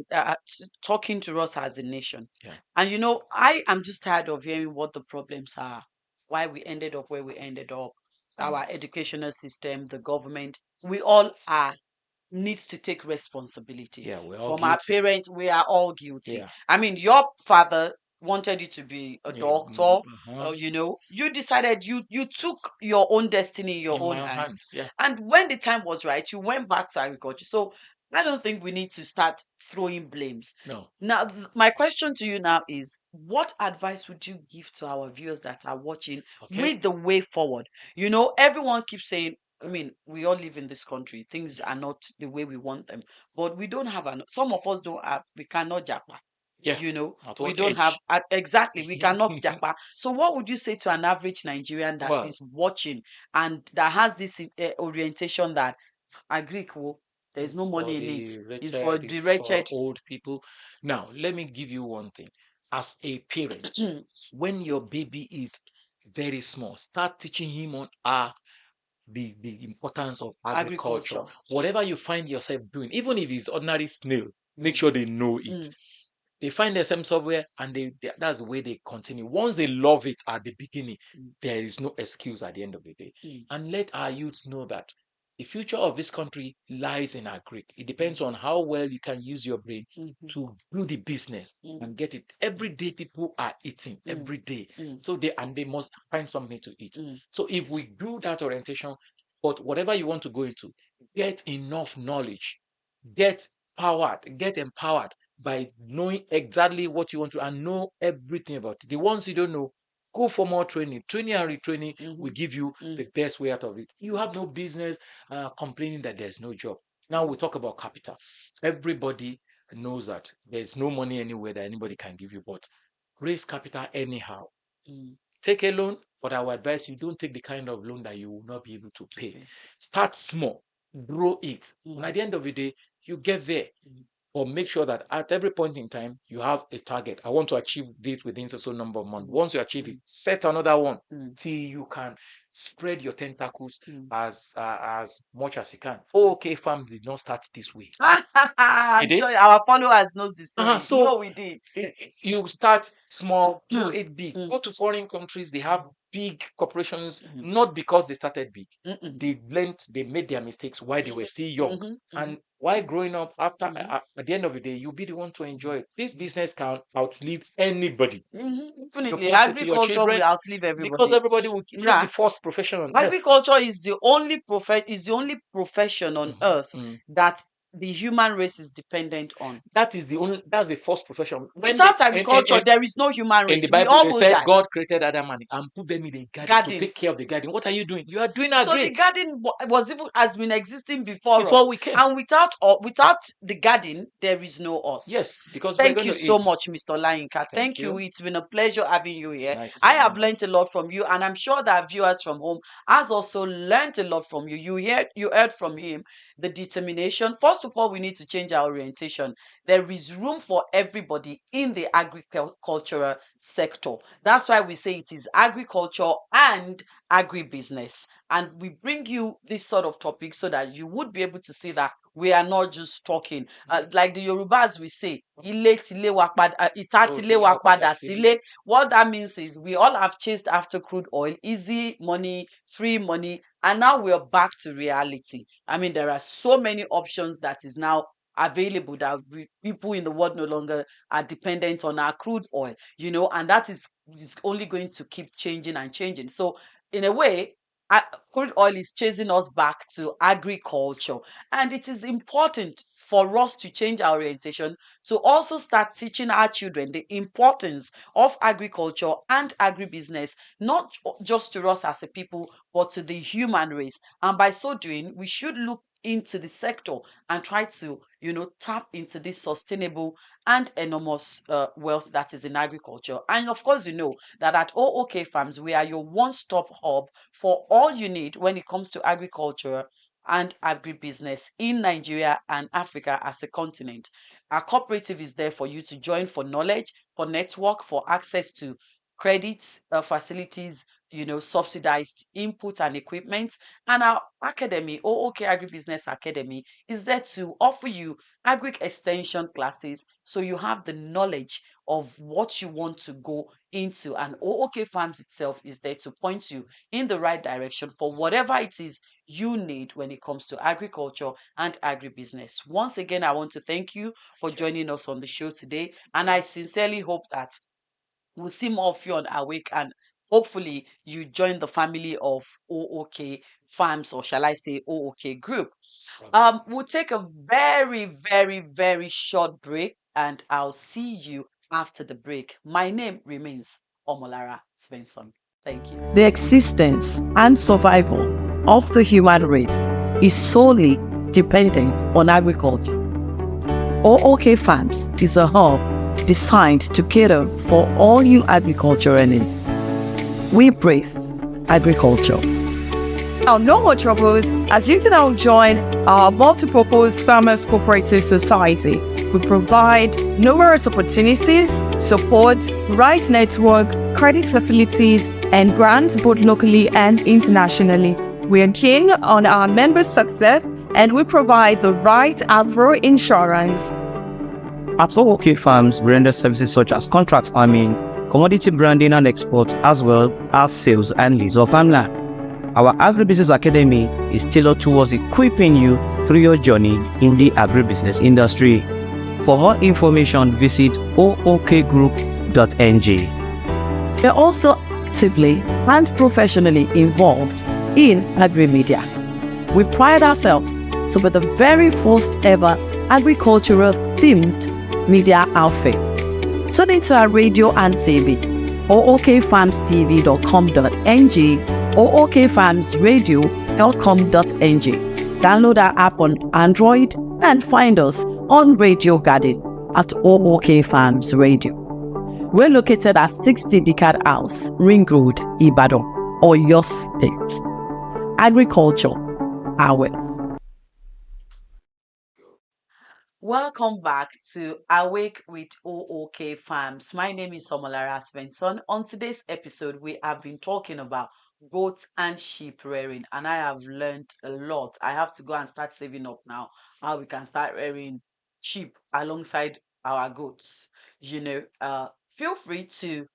S1: talking to us as a nation,
S2: Yeah.
S1: and you know, I am just tired of hearing what the problems are, why we ended up where we ended up, our educational system, the government, we all are needs to take responsibility.
S2: Yeah, we're all
S1: From our
S2: guilty.
S1: parents, we are all guilty.
S2: Yeah.
S1: I mean, your father wanted you to be a
S2: Yeah.
S1: doctor. You know, you decided you took your own destiny in your
S2: In
S1: own
S2: my own
S1: hands.
S2: hands. Yeah.
S1: And when the time was right, you went back to agriculture. So I don't think we need to start throwing blames.
S2: No.
S1: Now, my question to you now is, what advice would you give to our viewers that are watching with the way forward? You know, everyone keeps saying, I mean, we all live in this country. Things are not the way we want them, but we don't have some of us don't have. We cannot japa.
S2: Yeah.
S1: You know,
S2: At
S1: we
S2: what
S1: don't have
S2: age?
S1: exactly. We cannot japa. So, what would you say to an average Nigerian that
S2: Well,
S1: is watching and that has this orientation that Greek, there's no
S2: it's for
S1: money in it.
S2: the
S1: It's for
S2: wretched,
S1: the
S2: it's for
S1: wretched.
S2: old people. Now, let me give you one thing. As a parent, when your baby is very small, start teaching him on the importance of agriculture. Whatever you find yourself doing, even if it's ordinary snail, make sure they know it. They find themselves somewhere and that's the way they continue. Once they love it at the beginning, there is no excuse at the end of the day. And let our youths know that the future of this country lies in agric. It depends on how well you can use your brain to do the business and get it. Every day people are eating every day. So they must find something to eat. So if we do that orientation, but whatever you want to go into, get enough knowledge, get get empowered by knowing exactly what you want to and know everything about it. The ones you don't know, go for more training. Training and retraining will give you the best way out of it. You have no business complaining that there's no job. Now we talk about capital. Everybody knows that there's no money anywhere that anybody can give you, but raise capital anyhow. Take a loan, but I would advise you don't take the kind of loan that you will not be able to pay. Start small, grow it. And at the end of the day, you get there. but make sure that at every point in time you have a target. I want to achieve this within so number of months. Once you achieve it, set another one till you can spread your tentacles as much as you can. OK Farm did not start this way.
S1: Joy, our followers knows the story.
S2: So
S1: no, we did.
S2: You start small, do it big. Go to foreign countries, they have big corporations, not because they started big. They learned, they made their mistakes while they were still young. And while growing up, after at the end of the day, you'll be the one to enjoy it. This business can outlive anybody.
S1: Definitely, agriculture will outlive everybody
S2: because everybody will. It's the first profession on
S1: agriculture is the only profession on earth that the human race is dependent on.
S2: That's the first profession.
S1: Without agriculture, there is no human race.
S2: In the Bible, they said God created Adam and put them in the garden to take care of the garden. What are you doing? You are doing
S1: so
S2: great.
S1: The garden has been existing before us.
S2: We came.
S1: And without the garden, there is no us.
S2: Yes, because
S1: thank you so much, Mr. Olayinka. Thank you. It's been a pleasure having you here.
S2: Nice
S1: I have learned a lot from you, and I'm sure that viewers from home has also learned a lot from you. You heard from him the determination. First of all, we need to change our orientation. There is room for everybody in the agricultural sector. That's why we say it is agriculture and agribusiness. And we bring you this sort of topic so that you would be able to see that we are not just talking. Like the Yorubas, we say, what that means is we all have chased after crude oil, easy money, free money, and now we're back to reality. I mean, there are so many options that is now available that people in the world no longer are dependent on our crude oil, and that is only going to keep changing and changing. So in a way, crude oil is chasing us back to agriculture, and it is important for us to change our orientation to also start teaching our children the importance of agriculture and agribusiness, not just to us as a people, but to the human race. And by so doing, we should look into the sector and try to tap into this sustainable and enormous wealth that is in agriculture. And of course, that at O.O.K Farms, we are your one-stop hub for all you need when it comes to agriculture and agribusiness in Nigeria and Africa as a continent. Our cooperative is there for you to join for knowledge, for network, for access to credits, facilities, subsidized input and equipment. And our academy, O.O.K Agribusiness Academy, is there to offer you agri extension classes so you have the knowledge of what you want to go into. And O.O.K Farms itself is there to point you in the right direction for whatever it is you need when it comes to agriculture and agribusiness. Once again, I want to thank you for joining us on the show today. And I sincerely hope that we'll see more of you on Awake, and hopefully you join the family of O.O.K Farms, or shall I say O.O.K Group. We'll take a very, very, very short break, and I'll see you after the break. My name remains Omolara Svensson. Thank you.
S3: The existence and survival of the human race is solely dependent on agriculture. O.O.K Farms is a hub designed to cater for all you agricultural needs. We breathe agriculture. Now, no more troubles, as you can now join our multi-purpose Farmers Cooperative Society. We provide numerous opportunities, support, right network, credit facilities, and grants both locally and internationally. We are keen on our members' success, and we provide the right agro insurance.
S4: At O.O.K Farms, we render services such as contract farming, commodity branding and export, as well as sales and lease of farmland. Our Agribusiness Academy is tailored towards equipping you through your journey in the agribusiness industry. For more information, visit ookgroup.ng.
S3: We are also actively and professionally involved in agri-media. We pride ourselves to be the very first ever agricultural themed media outfit. Tune into our radio and TV, ookfarmstv.com.ng, ookfarmsradio.com.ng. Download our app on Android and find us on Radio Garden at O.O.K Farms Radio. We're located at 60 Decad House, Ring Road, Ibadan, Oyo State. Agriculture, our wealth.
S1: Welcome back to Awake with O.O.K Farms. My name is Somolara Svensson. On today's episode, we have been talking about goat and sheep rearing, and I have learned a lot. I have to go and start saving up now, how we can start rearing sheep alongside our goats. Feel free to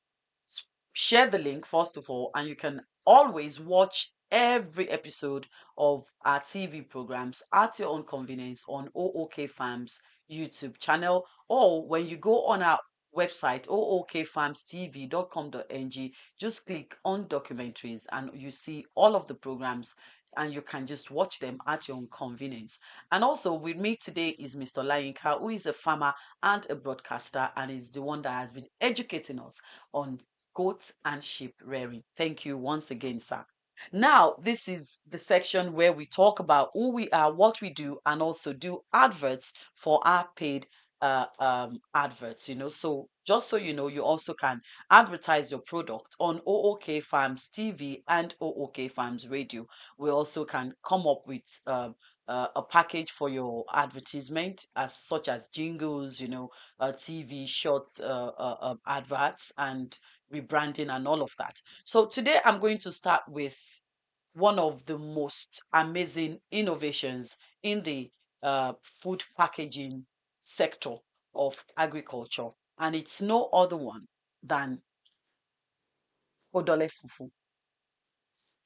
S1: share the link first of all, and you can always watch every episode of our TV programs at your own convenience on OOK Farms YouTube channel, or when you go on our website ookfarmstv.com.ng, just click on documentaries and you see all of the programs, and you can just watch them at your own convenience. And also with me today is Mr. Layinka, who is a farmer and a broadcaster, and is the one that has been educating us on goats and sheep rearing. Thank you once again, sir. Now, this is the section where we talk about who we are, what we do, and also do adverts for our paid adverts. So just so you know, you also can advertise your product on OOK Farms TV and OOK Farms Radio. We also can come up with a package for your advertisement, as such as jingles, TV short adverts, and rebranding and all of that. So today I'm going to start with one of the most amazing innovations in the food packaging sector of agriculture, and it's no other one than odorless fufu.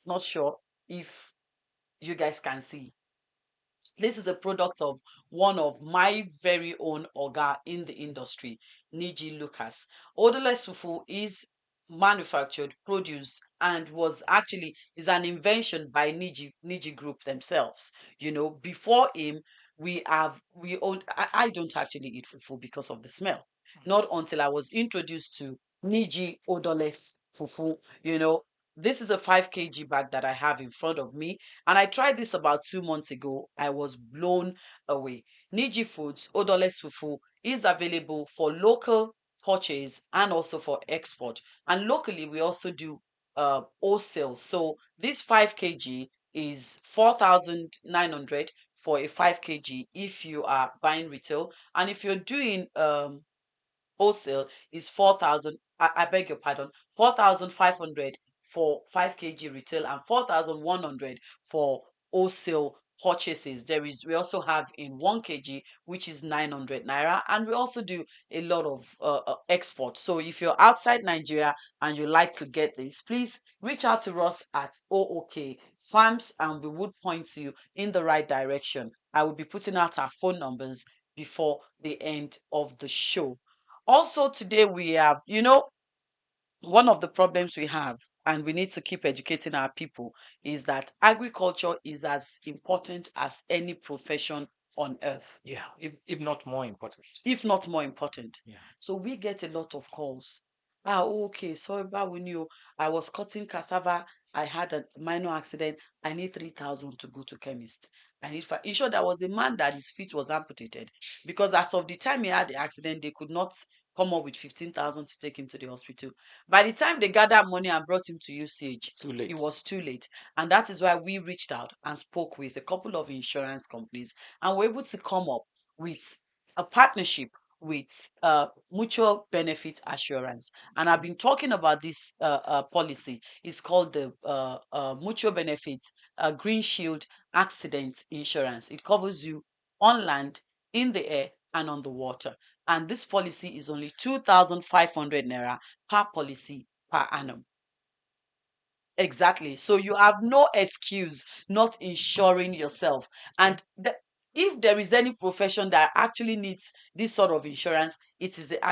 S1: Not sure if you guys can see. This is a product of one of my very own Oga in the industry, Niji Lucas. Odorless fufu is manufactured, produced, and is an invention by Niji Group themselves. Before him, we own. I don't actually eat fufu because of the smell. Not until I was introduced to Niji odorless fufu. This is a 5 kg bag that I have in front of me, and I tried this about 2 months ago. I was blown away. Niji Foods odorless fufu is available for local purchase and also for export. And locally, we also do wholesale. So this 5 kg is 4,900 for a 5 kg if you are buying retail. And if you're doing wholesale is 4,000, I beg your pardon, 4,500 for 5 kg retail and 4,100 for wholesale purchases. We also have in 1 kg, which is 900 naira, and we also do a lot of export. So if you're outside Nigeria and you like to get this, please reach out to us at OOK Farms, and we would point you in the right direction. I will be putting out our phone numbers before the end of the show. Also, today we have, one of the problems we have, and we need to keep educating our people, is that agriculture is as important as any profession on earth,
S2: Yeah, if not more important.
S1: if not more important.
S2: Yeah.
S1: So we get a lot of calls. Okay, sorry about when I was cutting cassava, I had a minor accident. I need 3,000 to go to chemist. In short, there was a man that his feet was amputated, because as of the time he had the accident, they could not come up with 15,000 to take him to the hospital. By the time they gathered money and brought him to UCH,
S2: Too late.
S1: it was too late. And that is why we reached out and spoke with a couple of insurance companies, and were able to come up with a partnership with mutual benefit assurance. And I've been talking about this policy. It's called the mutual benefit green shield accident insurance. It covers you on land, in the air, and on the water. And this policy is only 2,500 naira per policy per annum. Exactly. So you have no excuse not insuring yourself. And if there is any profession that actually needs this sort of insurance, it is the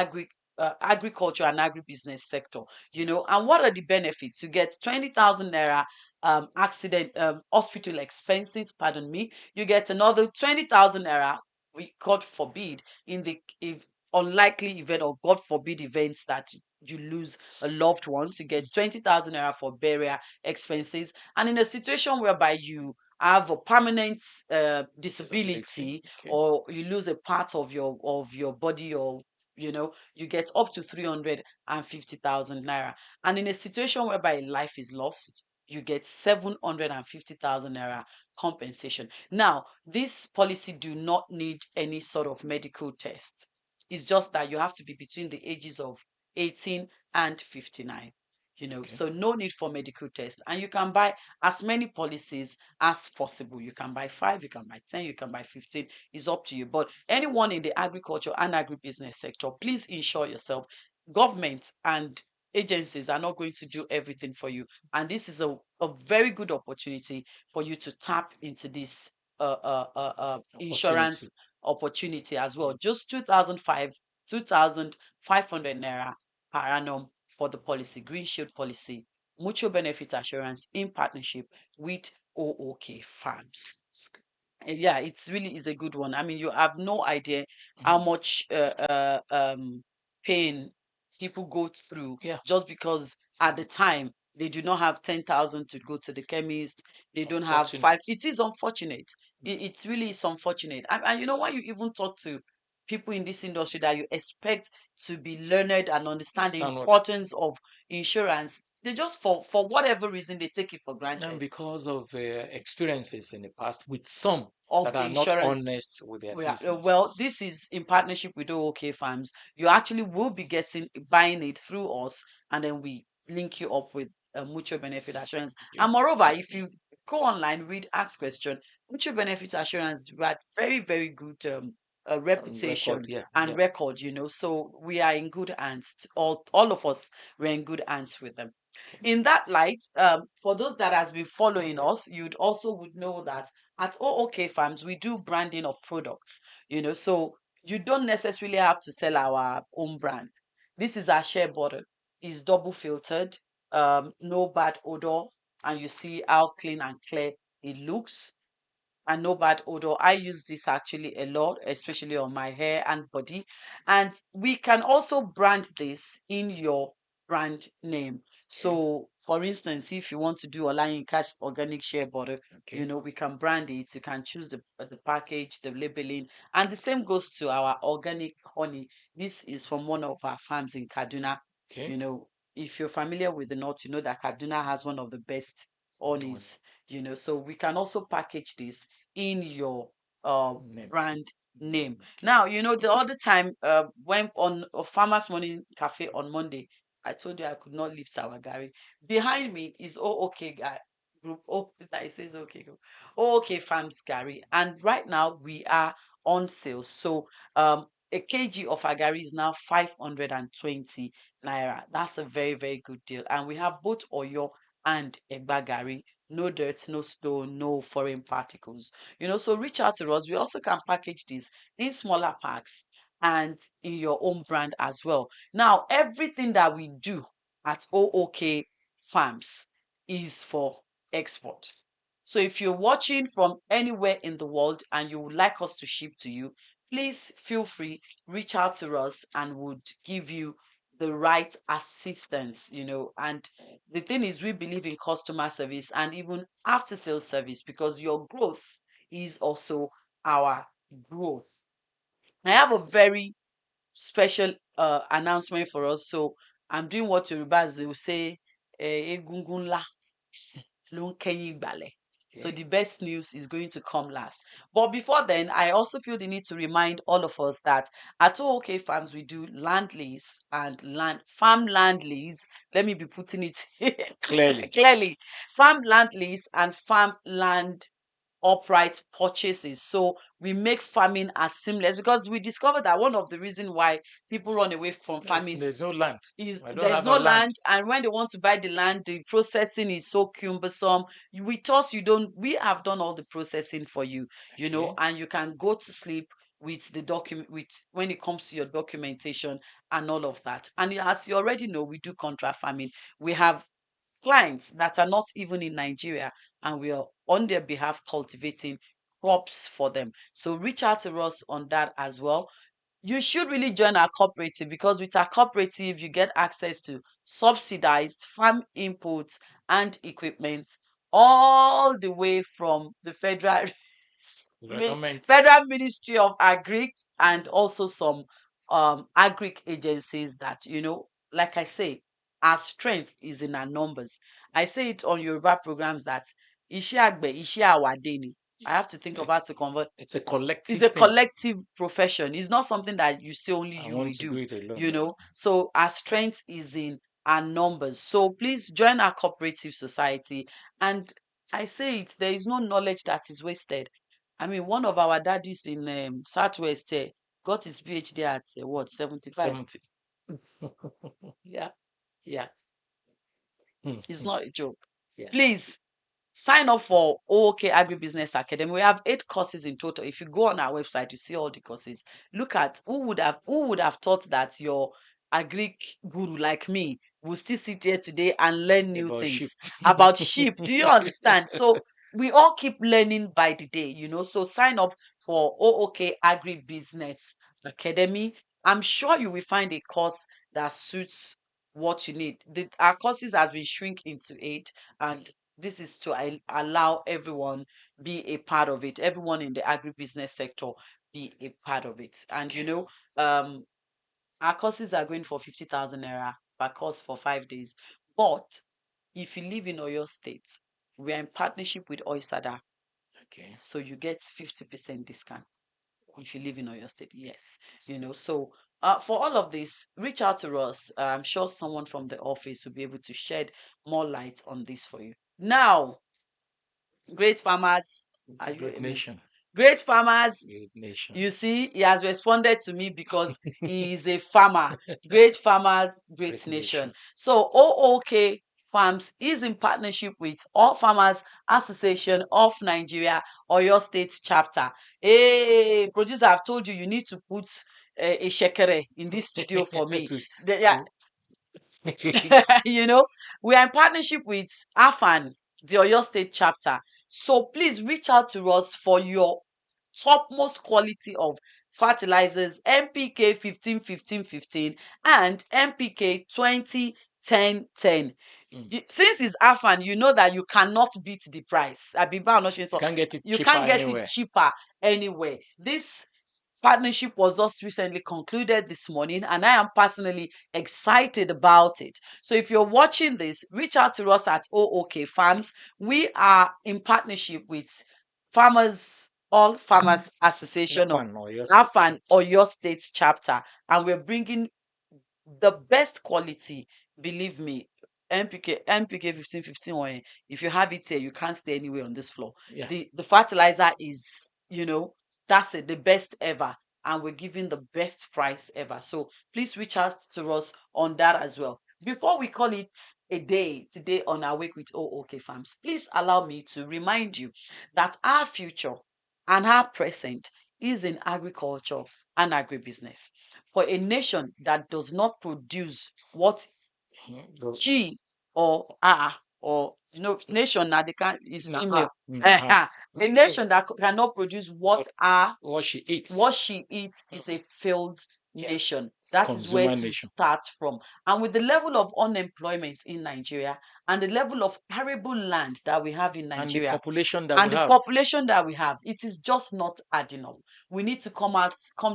S1: agriculture and agribusiness sector. And what are the benefits? You get 20,000 naira accident hospital expenses, pardon me. You get another 20,000 naira, God forbid, in the if unlikely event, or God forbid events that you lose a loved ones, you get 20,000 naira for burial expenses. And in a situation whereby you have a permanent disability,
S2: Okay.
S1: or you lose a part of your body, or you get up to 350,000 naira. And in a situation whereby life is lost, you get 750,000 naira compensation. Now, this policy do not need any sort of medical test. It's just that you have to be between the ages of 18 and 59.
S2: Okay.
S1: So no need for medical test, and you can buy as many policies as possible. You can buy 5, you can buy 10, you can buy 15. It's up to you. But anyone in the agriculture and agribusiness sector, please insure yourself. Government and agencies are not going to do everything for you, and this is a very good opportunity for you to tap into this insurance opportunity as well. Just 2,500 naira per annum for the policy, Green Shield policy, mutual benefit assurance in partnership with O.O.K farms. Yeah, it's really is a good one. I mean, you have no idea how much pain people go through
S2: Yeah.
S1: just because at the time they do not have 10,000 to go to the chemist. They don't have 5. It is unfortunate. It's really is unfortunate. And you know why you even talk to people in this industry that you expect to be learned and understand the importance of insurance, they just for whatever reason they take it for granted.
S2: And because of experiences in the past with some
S1: Of
S2: that are not
S1: insurance.
S2: honest with their
S1: Yeah,
S2: business.
S1: well, this is in partnership with O.O.K farms. You actually will be buying it through us, and then we link you up with a mutual benefit assurance. And moreover, if you go online, read, ask question, mutual benefit assurance, we had very, very good reputation and record, so we are in good hands. All of us were in good hands with them. In that light, for those that has been following us, you'd also would know that at O.O.K farms we do branding of products, so you don't necessarily have to sell our own brand. This is our shea butter. It's double filtered, no bad odor, and you see how clean and clear it looks, and no bad odor. I use this actually a lot, especially on my hair and body. And we can also brand this in your brand name. So, for instance, if you want to do Olayin Cash organic shea butter, we can brand it. You can choose the package, the labeling, and the same goes to our organic honey. This is from one of our farms in Kaduna. If you're familiar with the north, you know that Kaduna has one of the best honeys. So we can also package this in your brand name. Now, the other time when on a Farmers Morning Cafe on Monday, I told you I could not leave Sawagari. Behind me is O.O.K guy group. Oh, it says OK group. O.O.K Farms Gary. And right now we are on sale. So a kg of agari is now 520 naira. That's a very, very good deal. And we have both Oyo and Egba Gari. No dirt, no stone, no foreign particles. So reach out to us. We also can package this in smaller packs and in your own brand as well. Now, everything that we do at O.O.K farms is for export. So if you're watching from anywhere in the world and you would like us to ship to you, please feel free, reach out to us and would give you the right assistance, and the thing is we believe in customer service and even after sales service, because your growth is also our growth. I have a very special announcement for us. So I'm doing what Yorubas will say, egungun ńlá ló ń kẹ́yìn ìgbàlẹ̀. So the best news is going to come last. But before then, I also feel the need to remind all of us that at O.O.K Farms, we do land lease and farm land lease. Let me be putting it clearly. Farm land lease and farm land upright purchases. So we make farming as seamless, because we discovered that one of the reasons why people run away from farming,
S2: there's no land.
S1: Is there's no land, and when they want to buy the land, the processing is so cumbersome. With us, we have done all the processing for you, and you can go to sleep with the document when it comes to your documentation and all of that. And as you already know, we do contract farming. We have clients that are not even in Nigeria, and we are on their behalf cultivating crops for them. So reach out to us on that as well. You should really join our cooperative, because with our cooperative, you get access to subsidized farm inputs and equipment all the way from the Federal Ministry of Agric, and also some agric agencies that, like I say, our strength is in our numbers. I say it on Yoruba programs that iṣẹ́ àgbẹ̀ iṣẹ́ àwàdé ni. I have to think of how to convert.
S2: It's a collective
S1: It's a
S2: thing.
S1: collective profession. It's not something that you say only
S2: I
S1: you
S2: want
S1: will
S2: to
S1: do,
S2: do it alone.
S1: you know. So our strength is in our numbers. So please join our cooperative society. And I say it, there is no knowledge that is wasted. I mean, one of our daddies in Southwest got his PhD at what, 75?
S2: 70. Yeah. Yeah.
S1: It's not a joke.
S2: Yeah.
S1: Please sign up for O.O.K Agribusiness Academy. We have 8 courses in total. If you go on our website, you see all the courses. Look at who would have thought that your agric guru like me will still sit here today and learn new
S2: About sheep.
S1: things about sheep. Do you understand? So we all keep learning by the day, you know. So sign up for O.O.K Agribusiness Academy. I'm sure you will find a course that suits what you need. Our courses has been shrink into 8, and this is to allow everyone be a part of it. Everyone in the agribusiness sector be a part of it. And you know, our courses are going for 50,000 naira per course for 5 days. But if you live in Oyo State, we are in partnership with Oysada,
S2: Okay.
S1: so you get 50% discount if you live in Oyo State. Yes, you know. So for all of this, reach out to us. I'm sure someone from the office will be able to shed more light on this for you. Now, great farmers, are you
S2: Great
S1: amen?
S2: nation.
S1: Great farmers,
S2: Great nation.
S1: you see, he has responded to me because he is a farmer. Great farmers, great
S2: Great
S1: nation.
S2: nation.
S1: So O.O.K Farms is in partnership with All Farmers Association of Nigeria, Oyo State chapter. Hey, producer, I've told you, you need to put a shekere in this studio for me. Yeah, you know, we are in partnership with AFAN, the Oyo State chapter. So please reach out to us for your topmost quality of fertilizers, NPK 15 15 15 and NPK 20 10 10. Since it's AFAN, you know that you cannot beat the price.
S2: Can't get it
S1: You
S2: cheaper
S1: can't get it
S2: anywhere.
S1: cheaper anywhere. This partnership was just recently concluded this morning, and I am personally excited about it. So if you're watching this, reach out to us at O.O.K Farms. We are in partnership with All Farmers Association of
S2: Fun or yours.
S1: AFAN or your state chapter, and we're bringing the best quality. Believe me, NPK 15 15 oil, if you have it here, you can't stay anywhere on this floor.
S2: Yeah.
S1: The fertilizer is, you know, that's it, the best ever, and we're giving the best price ever. So please reach out to us on that as well. Before we call it a day today on our week with O.O.K Farms, please allow me to remind you that our future and our present is in agriculture and agribusiness. For a nation that does not produce what she or nation that they can is female. A nation that cannot produce
S2: what she eats.
S1: what she eats is a failed nation. That is where
S2: Consumer
S1: to
S2: nation.
S1: start from. And with the level of unemployment in Nigeria and the level of arable land that we have in
S2: And the
S1: Nigeria
S2: population that
S1: and
S2: we
S1: the
S2: have.
S1: population that we have, it is just not adding up. We need to come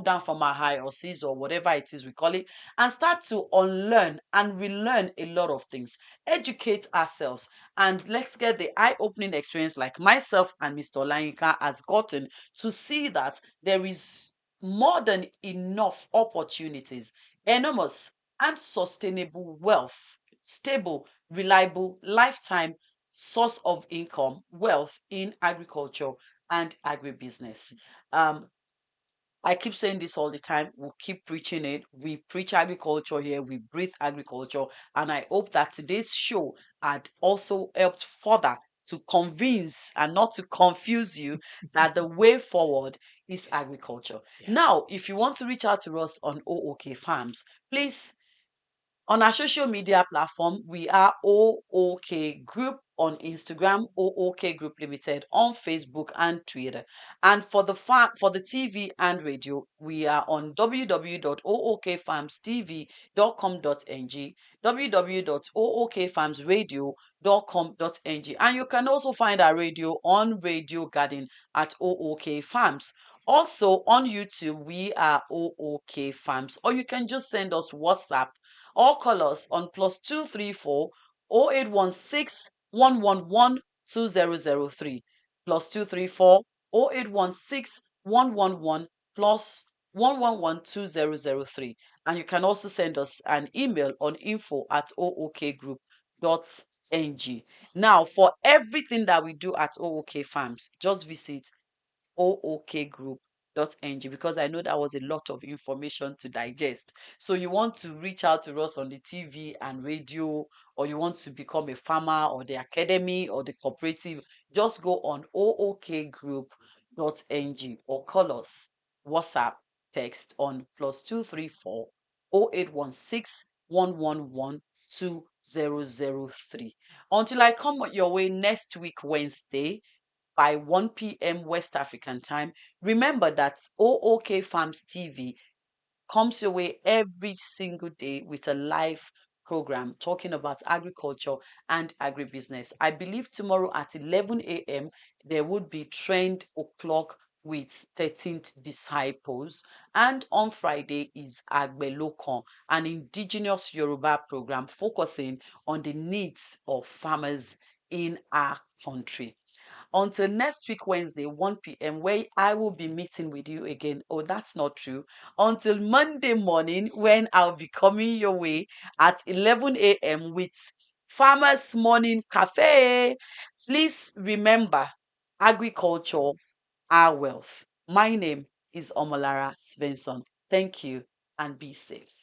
S1: down from our high horses or whatever it is we call it, and start to unlearn and relearn a lot of things. Educate ourselves, and let's get the eye-opening experience like myself and Mr. Olayinka has gotten to see that there is more than enough opportunities, enormous and sustainable wealth, stable, reliable, lifetime source of income, wealth in agriculture and agribusiness. Um, I keep saying this all the time. We'll keep preaching it. We preach agriculture here. We breathe agriculture. And I hope that today's show had also helped further to convince and not to confuse you that the way forward is agriculture.
S2: Yeah.
S1: Now, if you want to reach out to us on O.O.K Farms, please on our social media platform, we are O.O.K Group on Instagram, O.O.K Group Limited on Facebook and Twitter. And for the TV and radio, we are on www.ookfarmstv.com.ng, www.ookfarmsradio.com.ng. And you can also find our radio on Radio Garden at O.O.K Farms. Also on YouTube, we are O.O.K Farms, or you can just send us WhatsApp or call us on +234 0816 111 2003 plus 234 0816 111 plus 111 2003. And you can also send us an email on info@ookgroup.ng. Now, for everything that we do at OOK Farms, just visit ookgroup.ng, because I know that was a lot of information to digest. So you want to reach out to us on the TV and radio, or you want to become a farmer or the academy or the cooperative, just go on ookgroup.ng or call us WhatsApp text on +234 0816 111 2003. Until I come your way next week, Wednesday, by 1 p.m. West African time. Remember that OOK Farms TV comes your way every single day with a live program talking about agriculture and agribusiness. I believe tomorrow at 11 a.m. there would be Trend O'Clock with 13th Disciples. And on Friday is Agbelokan, an indigenous Yoruba program focusing on the needs of farmers in our country. Until next week, Wednesday, 1 p.m., where I will be meeting with you again. Oh, that's not true. Until Monday morning, when I'll be coming your way at 11 a.m. with Farmers Morning Cafe. Please remember, agriculture, our wealth. My name is Omolara Svensson. Thank you and be safe.